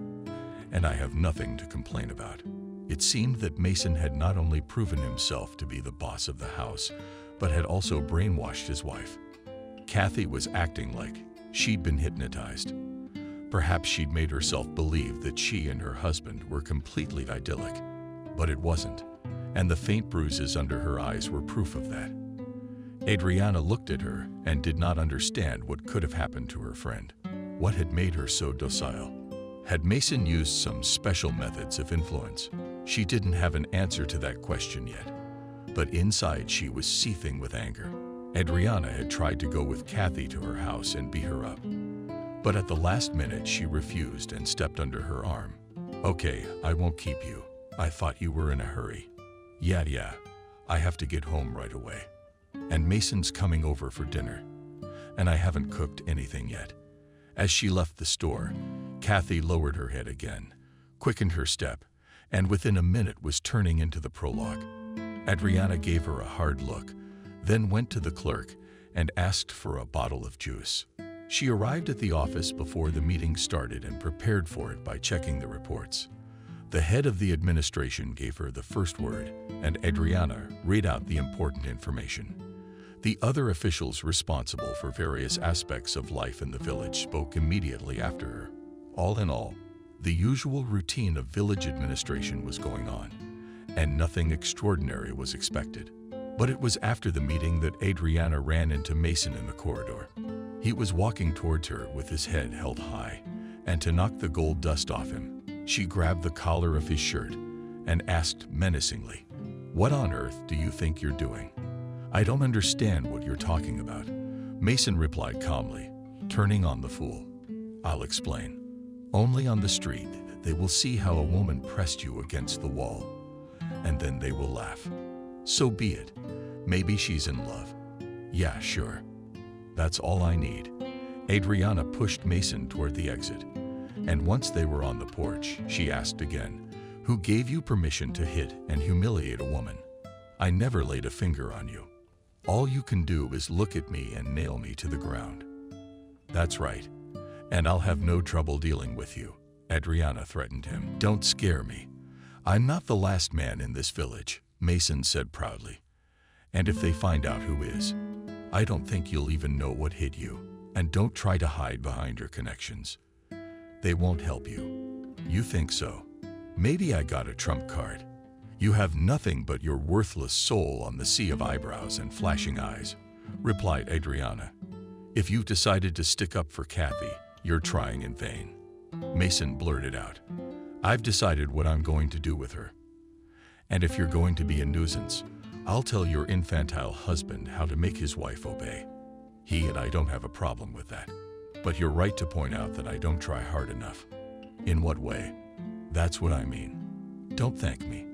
And I have nothing to complain about. It seemed that Mason had not only proven himself to be the boss of the house, but had also brainwashed his wife. Kathy was acting like she'd been hypnotized. Perhaps she'd made herself believe that she and her husband were completely idyllic, but it wasn't, and the faint bruises under her eyes were proof of that. Adriana looked at her and did not understand what could have happened to her friend. What had made her so docile? Had Mason used some special methods of influence? She didn't have an answer to that question yet, but inside she was seething with anger. Adriana had tried to go with Kathy to her house and beat her up, but at the last minute she refused and stepped under her arm. Okay, I won't keep you. I thought you were in a hurry. Yeah, I have to get home right away. And Mason's coming over for dinner, and I haven't cooked anything yet. As she left the store, Kathy lowered her head again, quickened her step, and within a minute was turning into the prologue. Adriana gave her a hard look, then went to the clerk and asked for a bottle of juice. She arrived at the office before the meeting started and prepared for it by checking the reports. The head of the administration gave her the first word, and Adriana read out the important information. The other officials responsible for various aspects of life in the village spoke immediately after her. All in all, the usual routine of village administration was going on, and nothing extraordinary was expected. But it was after the meeting that Adriana ran into Mason in the corridor. He was walking towards her with his head held high, and to knock the gold dust off him, she grabbed the collar of his shirt and asked menacingly, "What on earth do you think you're doing? I don't understand what you're talking about." Mason replied calmly, turning on the fool. "I'll explain. Only on the street they will see how a woman pressed you against the wall, and then they will laugh. So be it. Maybe she's in love. Yeah, sure. That's all I need." Adriana pushed Mason toward the exit, and once they were on the porch, she asked again, "Who gave you permission to hit and humiliate a woman? I never laid a finger on you. All you can do is look at me and nail me to the ground." "That's right, and I'll have no trouble dealing with you," Adriana threatened him. "Don't scare me. I'm not the last man in this village," Mason said proudly. "And if they find out who is, I don't think you'll even know what hit you. And don't try to hide behind your connections. They won't help you." "You think so? Maybe I got a trump card. You have nothing but your worthless soul on the sea of eyebrows and flashing eyes," replied Adriana. "If you've decided to stick up for Kathy, you're trying in vain." Mason blurted out, "I've decided what I'm going to do with her. And if you're going to be a nuisance, I'll tell your infantile husband how to make his wife obey. He and I don't have a problem with that. But you're right to point out that I don't try hard enough." "In what way?" "That's what I mean. Don't thank me."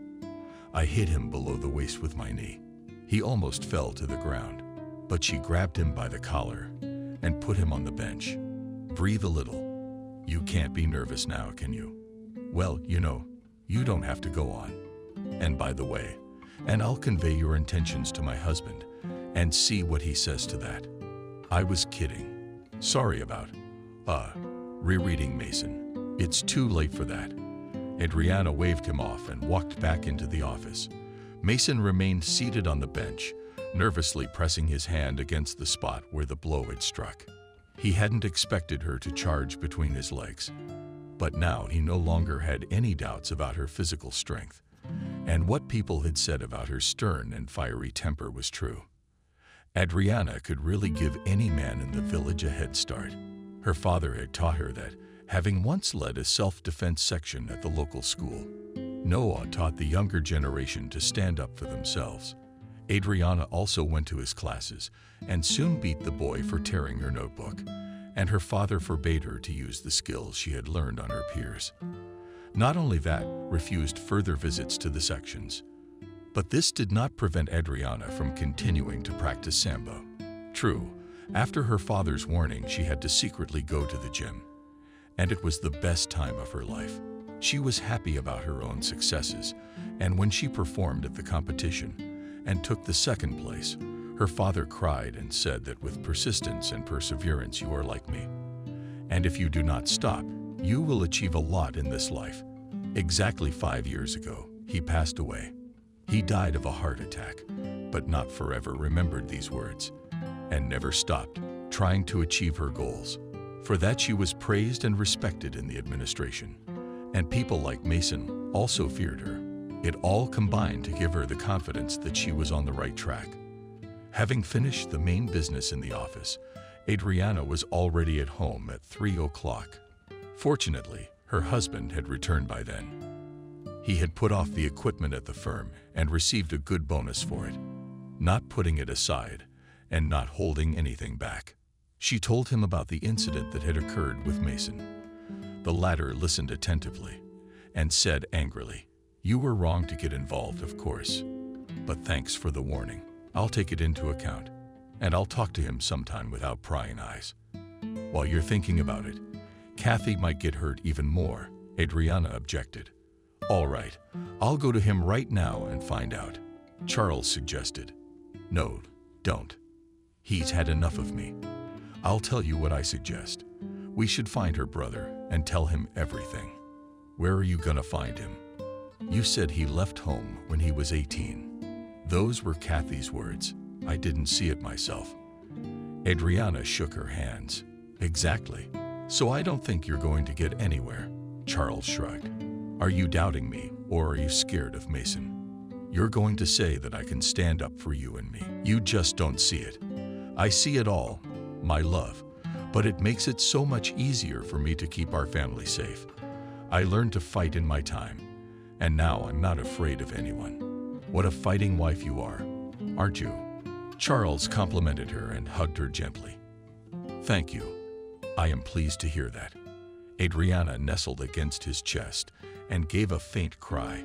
I hit him below the waist with my knee. He almost fell to the ground, but she grabbed him by the collar and put him on the bench. "Breathe a little. You can't be nervous now, can you? Well, you don't have to go on. And by the way, and I'll convey your intentions to my husband and see what he says to that." "I was kidding. Sorry about rereading Mason. It's too late for that." Adriana waved him off and walked back into the office. Mason remained seated on the bench, nervously pressing his hand against the spot where the blow had struck. He hadn't expected her to charge between his legs, but now he no longer had any doubts about her physical strength, and what people had said about her stern and fiery temper was true. Adriana could really give any man in the village a head start. Her father had taught her that, having once led a self-defense section at the local school. Noah taught the younger generation to stand up for themselves. Adriana also went to his classes and soon beat the boy for tearing her notebook, and her father forbade her to use the skills she had learned on her peers. Not only that, refused further visits to the sections. But this did not prevent Adriana from continuing to practice Sambo. True, after her father's warning, she had to secretly go to the gym. And it was the best time of her life. She was happy about her own successes, and when she performed at the competition and took the second place, her father cried and said that with persistence and perseverance you are like me. And if you do not stop, you will achieve a lot in this life. Exactly 5 years ago, he passed away. He died of a heart attack, but not forever remembered these words, and never stopped trying to achieve her goals. For that she was praised and respected in the administration, and people like Mason also feared her. It all combined to give her the confidence that she was on the right track. Having finished the main business in the office, Adriana was already at home at 3 o'clock. Fortunately, her husband had returned by then. He had put off the equipment at the firm and received a good bonus for it, not putting it aside and not holding anything back. She told him about the incident that had occurred with Mason. The latter listened attentively and said angrily, "You were wrong to get involved, of course, but thanks for the warning. I'll take it into account, and I'll talk to him sometime without prying eyes." While you're thinking about it, Kathy might get hurt even more, Adriana objected. "All right, I'll go to him right now and find out," Charles suggested. "No, don't. He's had enough of me. I'll tell you what I suggest. We should find her brother and tell him everything." "Where are you gonna find him? You said he left home when he was 18. Those were Kathy's words. I didn't see it myself. Adriana shook her hands. "Exactly. So I don't think you're going to get anywhere." Charles shrugged. "Are you doubting me, or are you scared of Mason? You're going to say that I can stand up for you and me. You just don't see it. I see it all, my love, but it makes it so much easier for me to keep our family safe. I learned to fight in my time, and now I'm not afraid of anyone. What a fighting wife you are, aren't you?" Charles complimented her and hugged her gently. "Thank you. I am pleased to hear that." Adriana nestled against his chest and gave a faint cry.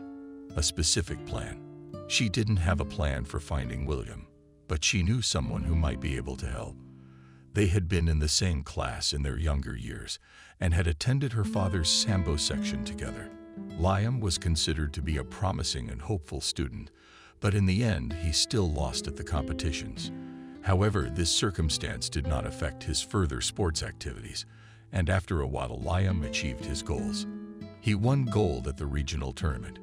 A specific plan. She didn't have a plan for finding William, but she knew someone who might be able to help. They had been in the same class in their younger years and had attended her father's Sambo section together. Liam was considered to be a promising and hopeful student, but in the end he still lost at the competitions. However, this circumstance did not affect his further sports activities, and after a while Liam achieved his goals. He won gold at the regional tournament.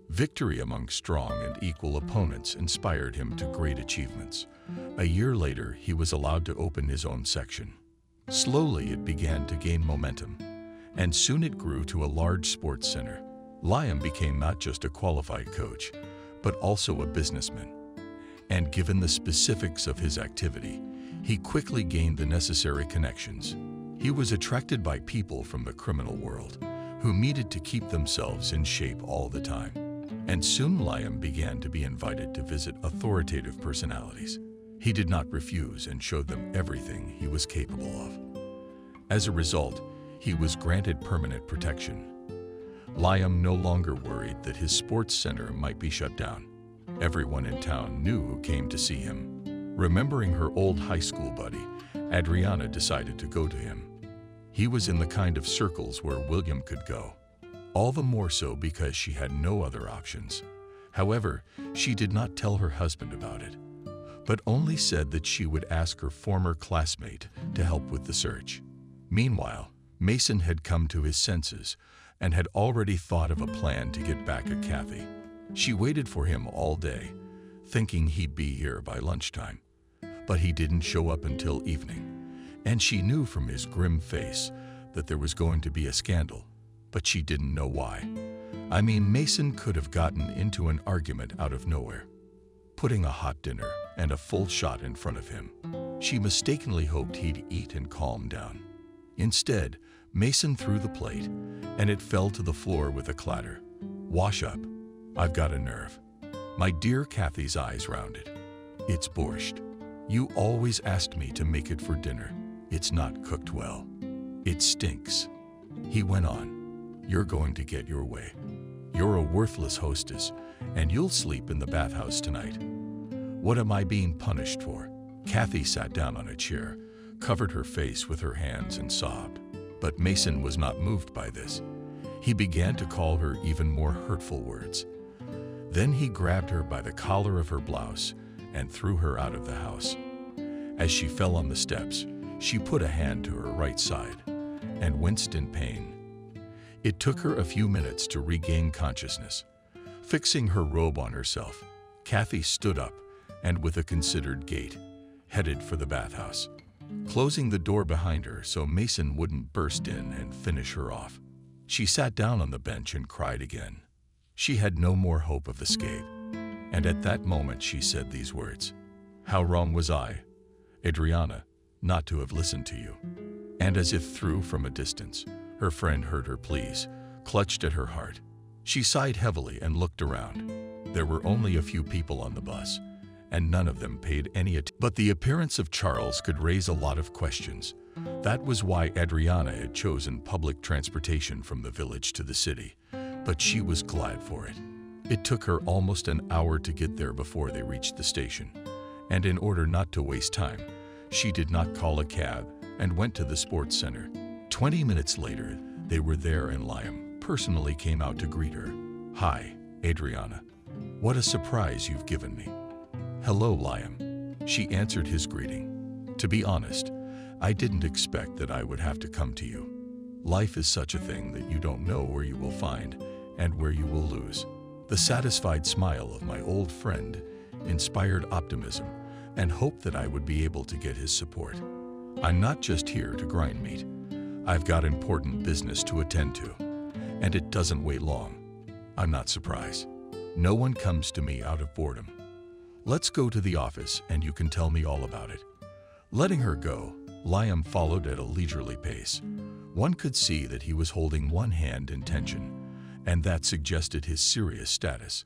Victory among strong and equal opponents inspired him to great achievements. A year later, he was allowed to open his own section. Slowly, it began to gain momentum, and soon it grew to a large sports center. Liam became not just a qualified coach, but also a businessman. And given the specifics of his activity, he quickly gained the necessary connections. He was attracted by people from the criminal world, who needed to keep themselves in shape all the time. And soon Liam began to be invited to visit authoritative personalities. He did not refuse and showed them everything he was capable of. As a result, he was granted permanent protection. Liam no longer worried that his sports center might be shut down. Everyone in town knew who came to see him. Remembering her old high school buddy, Adriana decided to go to him. He was in the kind of circles where William could go. All the more so because she had no other options. However, she did not tell her husband about it, but only said that she would ask her former classmate to help with the search. Meanwhile, Mason had come to his senses and had already thought of a plan to get back at Kathy. She waited for him all day, thinking he'd be here by lunchtime, but he didn't show up until evening, and she knew from his grim face that there was going to be a scandal, but she didn't know why. I mean, Mason could have gotten into an argument out of nowhere, putting a hot dinner and a full shot in front of him. She mistakenly hoped he'd eat and calm down. Instead, Mason threw the plate, and it fell to the floor with a clatter. Wash up. I've got a nerve. My dear Kathy's eyes rounded. It's borscht. You always asked me to make it for dinner. It's not cooked well. It stinks. He went on. You're going to get your way. You're a worthless hostess, and you'll sleep in the bathhouse tonight. What am I being punished for? Kathy sat down on a chair, covered her face with her hands and sobbed. But Mason was not moved by this. He began to call her even more hurtful words. Then he grabbed her by the collar of her blouse and threw her out of the house. As she fell on the steps, she put a hand to her right side and winced in pain. It took her a few minutes to regain consciousness. Fixing her robe on herself, Kathy stood up and, with a considered gait, headed for the bathhouse, closing the door behind her so Mason wouldn't burst in and finish her off. She sat down on the bench and cried again. She had no more hope of escape, and at that moment she said these words. How wrong was I, Adriana, not to have listened to you? And as if through from a distance, her friend heard her pleas, clutched at her heart. She sighed heavily and looked around. There were only a few people on the bus, and none of them paid any attention. But the appearance of Charles could raise a lot of questions. That was why Adriana had chosen public transportation from the village to the city, but she was glad for it. It took her almost an hour to get there before they reached the station, and in order not to waste time, she did not call a cab and went to the sports center. 20 minutes later, they were there and Liam personally came out to greet her. Hi, Adriana. What a surprise you've given me. Hello, Liam. She answered his greeting. To be honest, I didn't expect that I would have to come to you. Life is such a thing that you don't know where you will find and where you will lose. The satisfied smile of my old friend inspired optimism and hope that I would be able to get his support. I'm not just here to grind meat. I've got important business to attend to, and it doesn't wait long. I'm not surprised. No one comes to me out of boredom. Let's go to the office and you can tell me all about it. Letting her go, Liam followed at a leisurely pace. One could see that he was holding one hand in tension, and that suggested his serious status.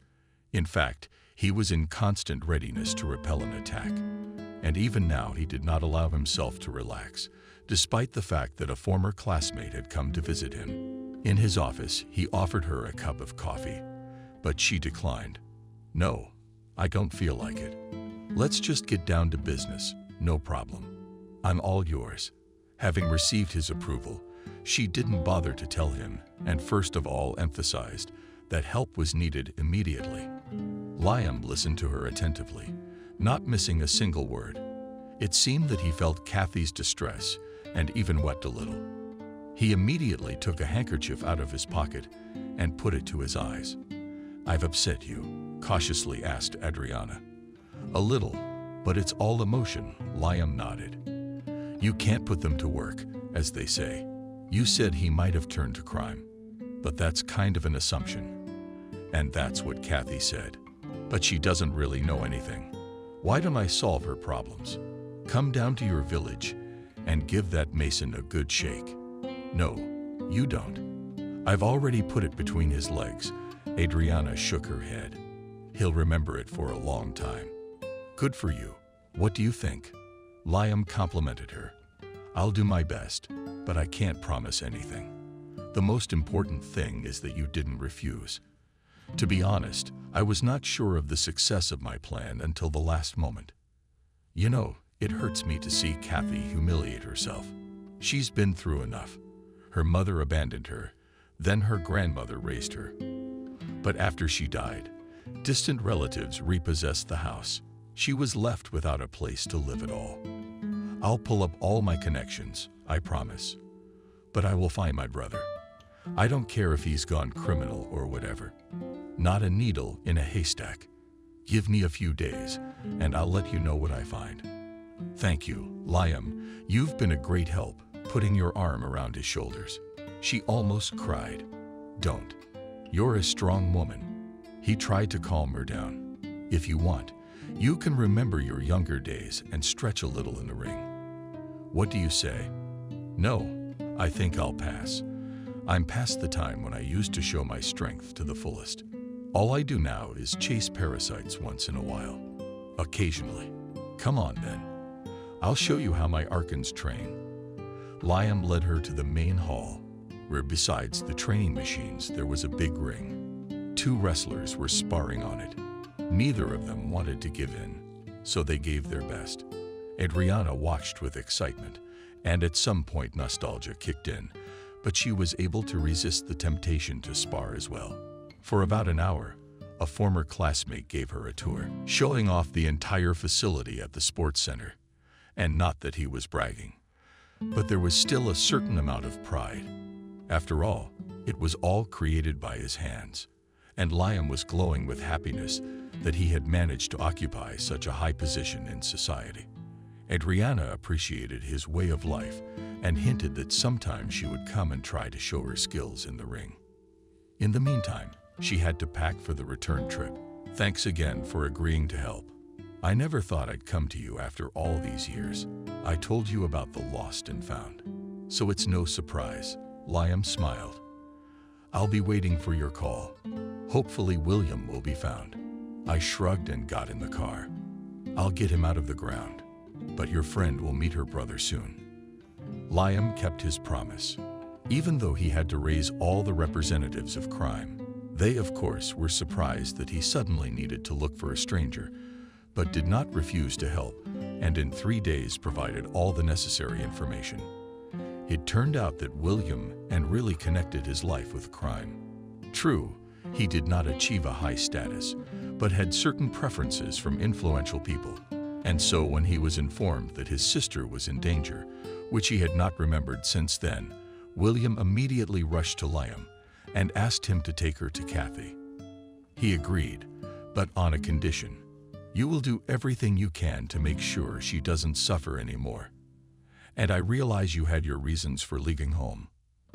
In fact, he was in constant readiness to repel an attack. And even now he did not allow himself to relax, despite the fact that a former classmate had come to visit him. In his office, he offered her a cup of coffee, but she declined. No, I don't feel like it. Let's just get down to business, no problem. I'm all yours. Having received his approval, she didn't bother to tell him, and first of all emphasized that help was needed immediately. Liam listened to her attentively, not missing a single word. It seemed that he felt Kathy's distress and even wept a little. He immediately took a handkerchief out of his pocket and put it to his eyes. I've upset you, cautiously asked Adriana. A little, but it's all emotion, Liam nodded. You can't put them to work, as they say. You said he might have turned to crime, but that's kind of an assumption. And that's what Kathy said. But she doesn't really know anything. Why don't I solve her problems? Come down to your village and give that Mason a good shake. No, you don't. I've already put it between his legs. Adriana shook her head. He'll remember it for a long time. Good for you. What do you think? Liam complimented her. I'll do my best, but I can't promise anything. The most important thing is that you didn't refuse. To be honest, I was not sure of the success of my plan until the last moment. You know, it hurts me to see Kathy humiliate herself. She's been through enough. Her mother abandoned her, then her grandmother raised her. But after she died, distant relatives repossessed the house. She was left without a place to live at all. I'll pull up all my connections, I promise. But I will find my brother. I don't care if he's gone criminal or whatever. Not a needle in a haystack. Give me a few days, and I'll let you know what I find. Thank you, Liam. You've been a great help, putting your arm around his shoulders. She almost cried. Don't. You're a strong woman. He tried to calm her down. If you want, you can remember your younger days and stretch a little in the ring. What do you say? No, I think I'll pass. I'm past the time when I used to show my strength to the fullest. All I do now is chase parasites once in a while. Occasionally. Come on then. I'll show you how my Arkans train. Liam led her to the main hall, where besides the training machines there was a big ring. 2 wrestlers were sparring on it. Neither of them wanted to give in, so they gave their best. Adriana watched with excitement, and at some point nostalgia kicked in, but she was able to resist the temptation to spar as well. For about an hour, a former classmate gave her a tour, showing off the entire facility at the sports center. And not that he was bragging, but there was still a certain amount of pride. After all, it was all created by his hands, and Liam was glowing with happiness that he had managed to occupy such a high position in society. Adriana appreciated his way of life and hinted that sometime she would come and try to show her skills in the ring. In the meantime, she had to pack for the return trip. Thanks again for agreeing to help. I never thought I'd come to you after all these years. I told you about the lost and found, so it's no surprise. Liam smiled. I'll be waiting for your call. Hopefully William will be found. I shrugged and got in the car. I'll get him out of the ground, but your friend will meet her brother soon. Liam kept his promise, even though he had to raise all the representatives of crime. They, of course, were surprised that he suddenly needed to look for a stranger, but did not refuse to help, and in 3 days provided all the necessary information. It turned out that William and really connected his life with crime. True, he did not achieve a high status, but had certain preferences from influential people. And so when he was informed that his sister was in danger, which he had not remembered since then, William immediately rushed to Liam and asked him to take her to Kathy. He agreed, but on a condition. You will do everything you can to make sure she doesn't suffer anymore. And I realize you had your reasons for leaving home.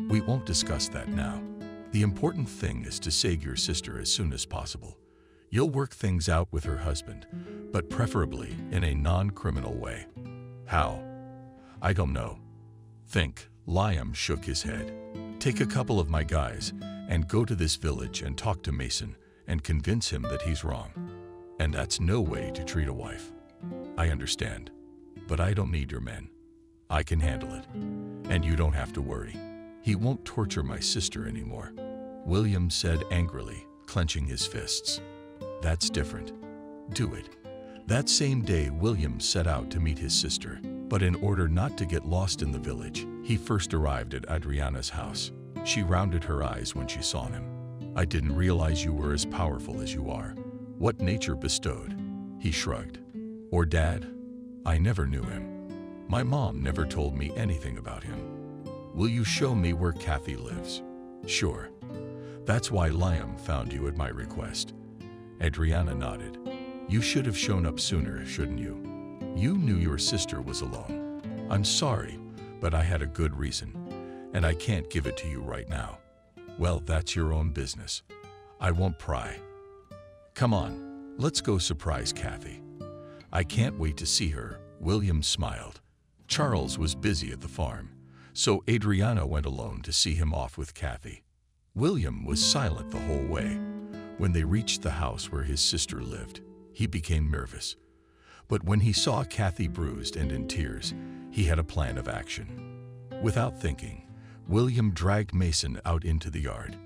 We won't discuss that now. The important thing is to save your sister as soon as possible. You'll work things out with her husband, but preferably in a non-criminal way. How? I don't know. Think. Liam shook his head. Take a couple of my guys and go to this village and talk to Mason and convince him that he's wrong. And that's no way to treat a wife. I understand, but I don't need your men. I can handle it, and you don't have to worry. He won't torture my sister anymore, William said angrily, clenching his fists. That's different. Do it. That same day, William set out to meet his sister, but in order not to get lost in the village, he first arrived at Adriana's house. She rounded her eyes when she saw him. I didn't realize you were as powerful as you are. What nature bestowed? He shrugged. Or Dad? I never knew him. My mom never told me anything about him. Will you show me where Kathy lives? Sure. That's why Liam found you at my request. Adriana nodded. You should have shown up sooner, shouldn't you? You knew your sister was alone. I'm sorry, but I had a good reason, and I can't give it to you right now. Well, that's your own business. I won't pry. Come on, let's go surprise Kathy. I can't wait to see her. William smiled. Charles was busy at the farm, so Adriana went alone to see him off with Kathy. William was silent the whole way. When they reached the house where his sister lived, he became nervous. But when he saw Kathy bruised and in tears, he had a plan of action. Without thinking, William dragged Mason out into the yard,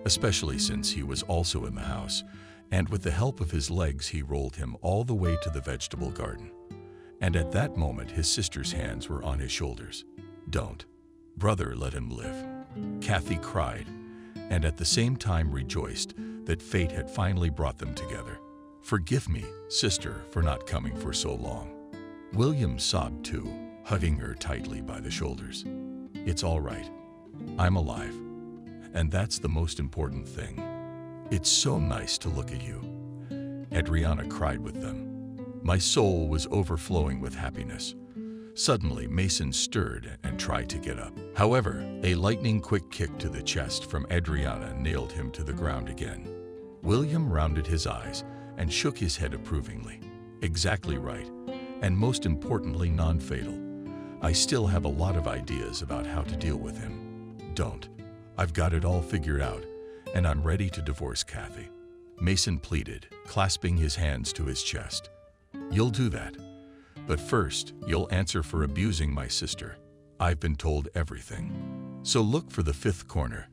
especially since he was also in the house, and with the help of his legs he rolled him all the way to the vegetable garden. And at that moment his sister's hands were on his shoulders. Don't. Brother, let him live. Kathy cried, and at the same time rejoiced that fate had finally brought them together. Forgive me, sister, for not coming for so long. William sobbed too, hugging her tightly by the shoulders. It's all right. I'm alive. And that's the most important thing. It's so nice to look at you. Adriana cried with them. My soul was overflowing with happiness. Suddenly, Mason stirred and tried to get up. However, a lightning-quick kick to the chest from Adriana nailed him to the ground again. William rounded his eyes and shook his head approvingly. Exactly right, and most importantly, non-fatal. I still have a lot of ideas about how to deal with him. Don't. I've got it all figured out, and I'm ready to divorce Kathy. Mason pleaded, clasping his hands to his chest. You'll do that. But first, you'll answer for abusing my sister. I've been told everything. So look for the fifth corner.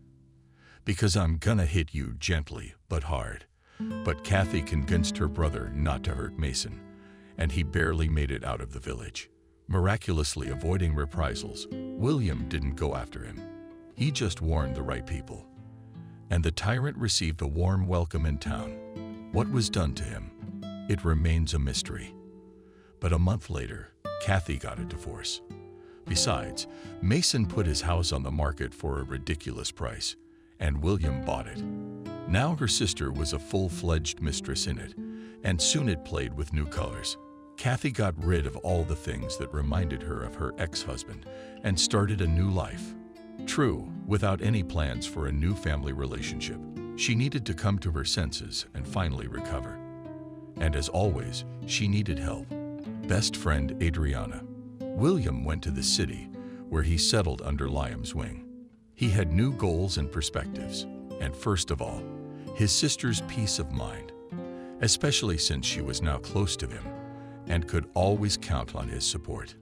Because I'm gonna hit you gently, but hard. But Kathy convinced her brother not to hurt Mason, and he barely made it out of the village. Miraculously avoiding reprisals, William didn't go after him. He just warned the right people. And the tyrant received a warm welcome in town. What was done to him? It remains a mystery. But a month later, Kathy got a divorce. Besides, Mason put his house on the market for a ridiculous price, and William bought it. Now her sister was a full-fledged mistress in it, and soon it played with new colors. Kathy got rid of all the things that reminded her of her ex-husband and started a new life. True, without any plans for a new family relationship. She needed to come to her senses and finally recover. And as always, she needed help. Best friend Adriana. William went to the city, where he settled under Liam's wing. He had new goals and perspectives, and first of all, his sister's peace of mind, especially since she was now close to him and could always count on his support.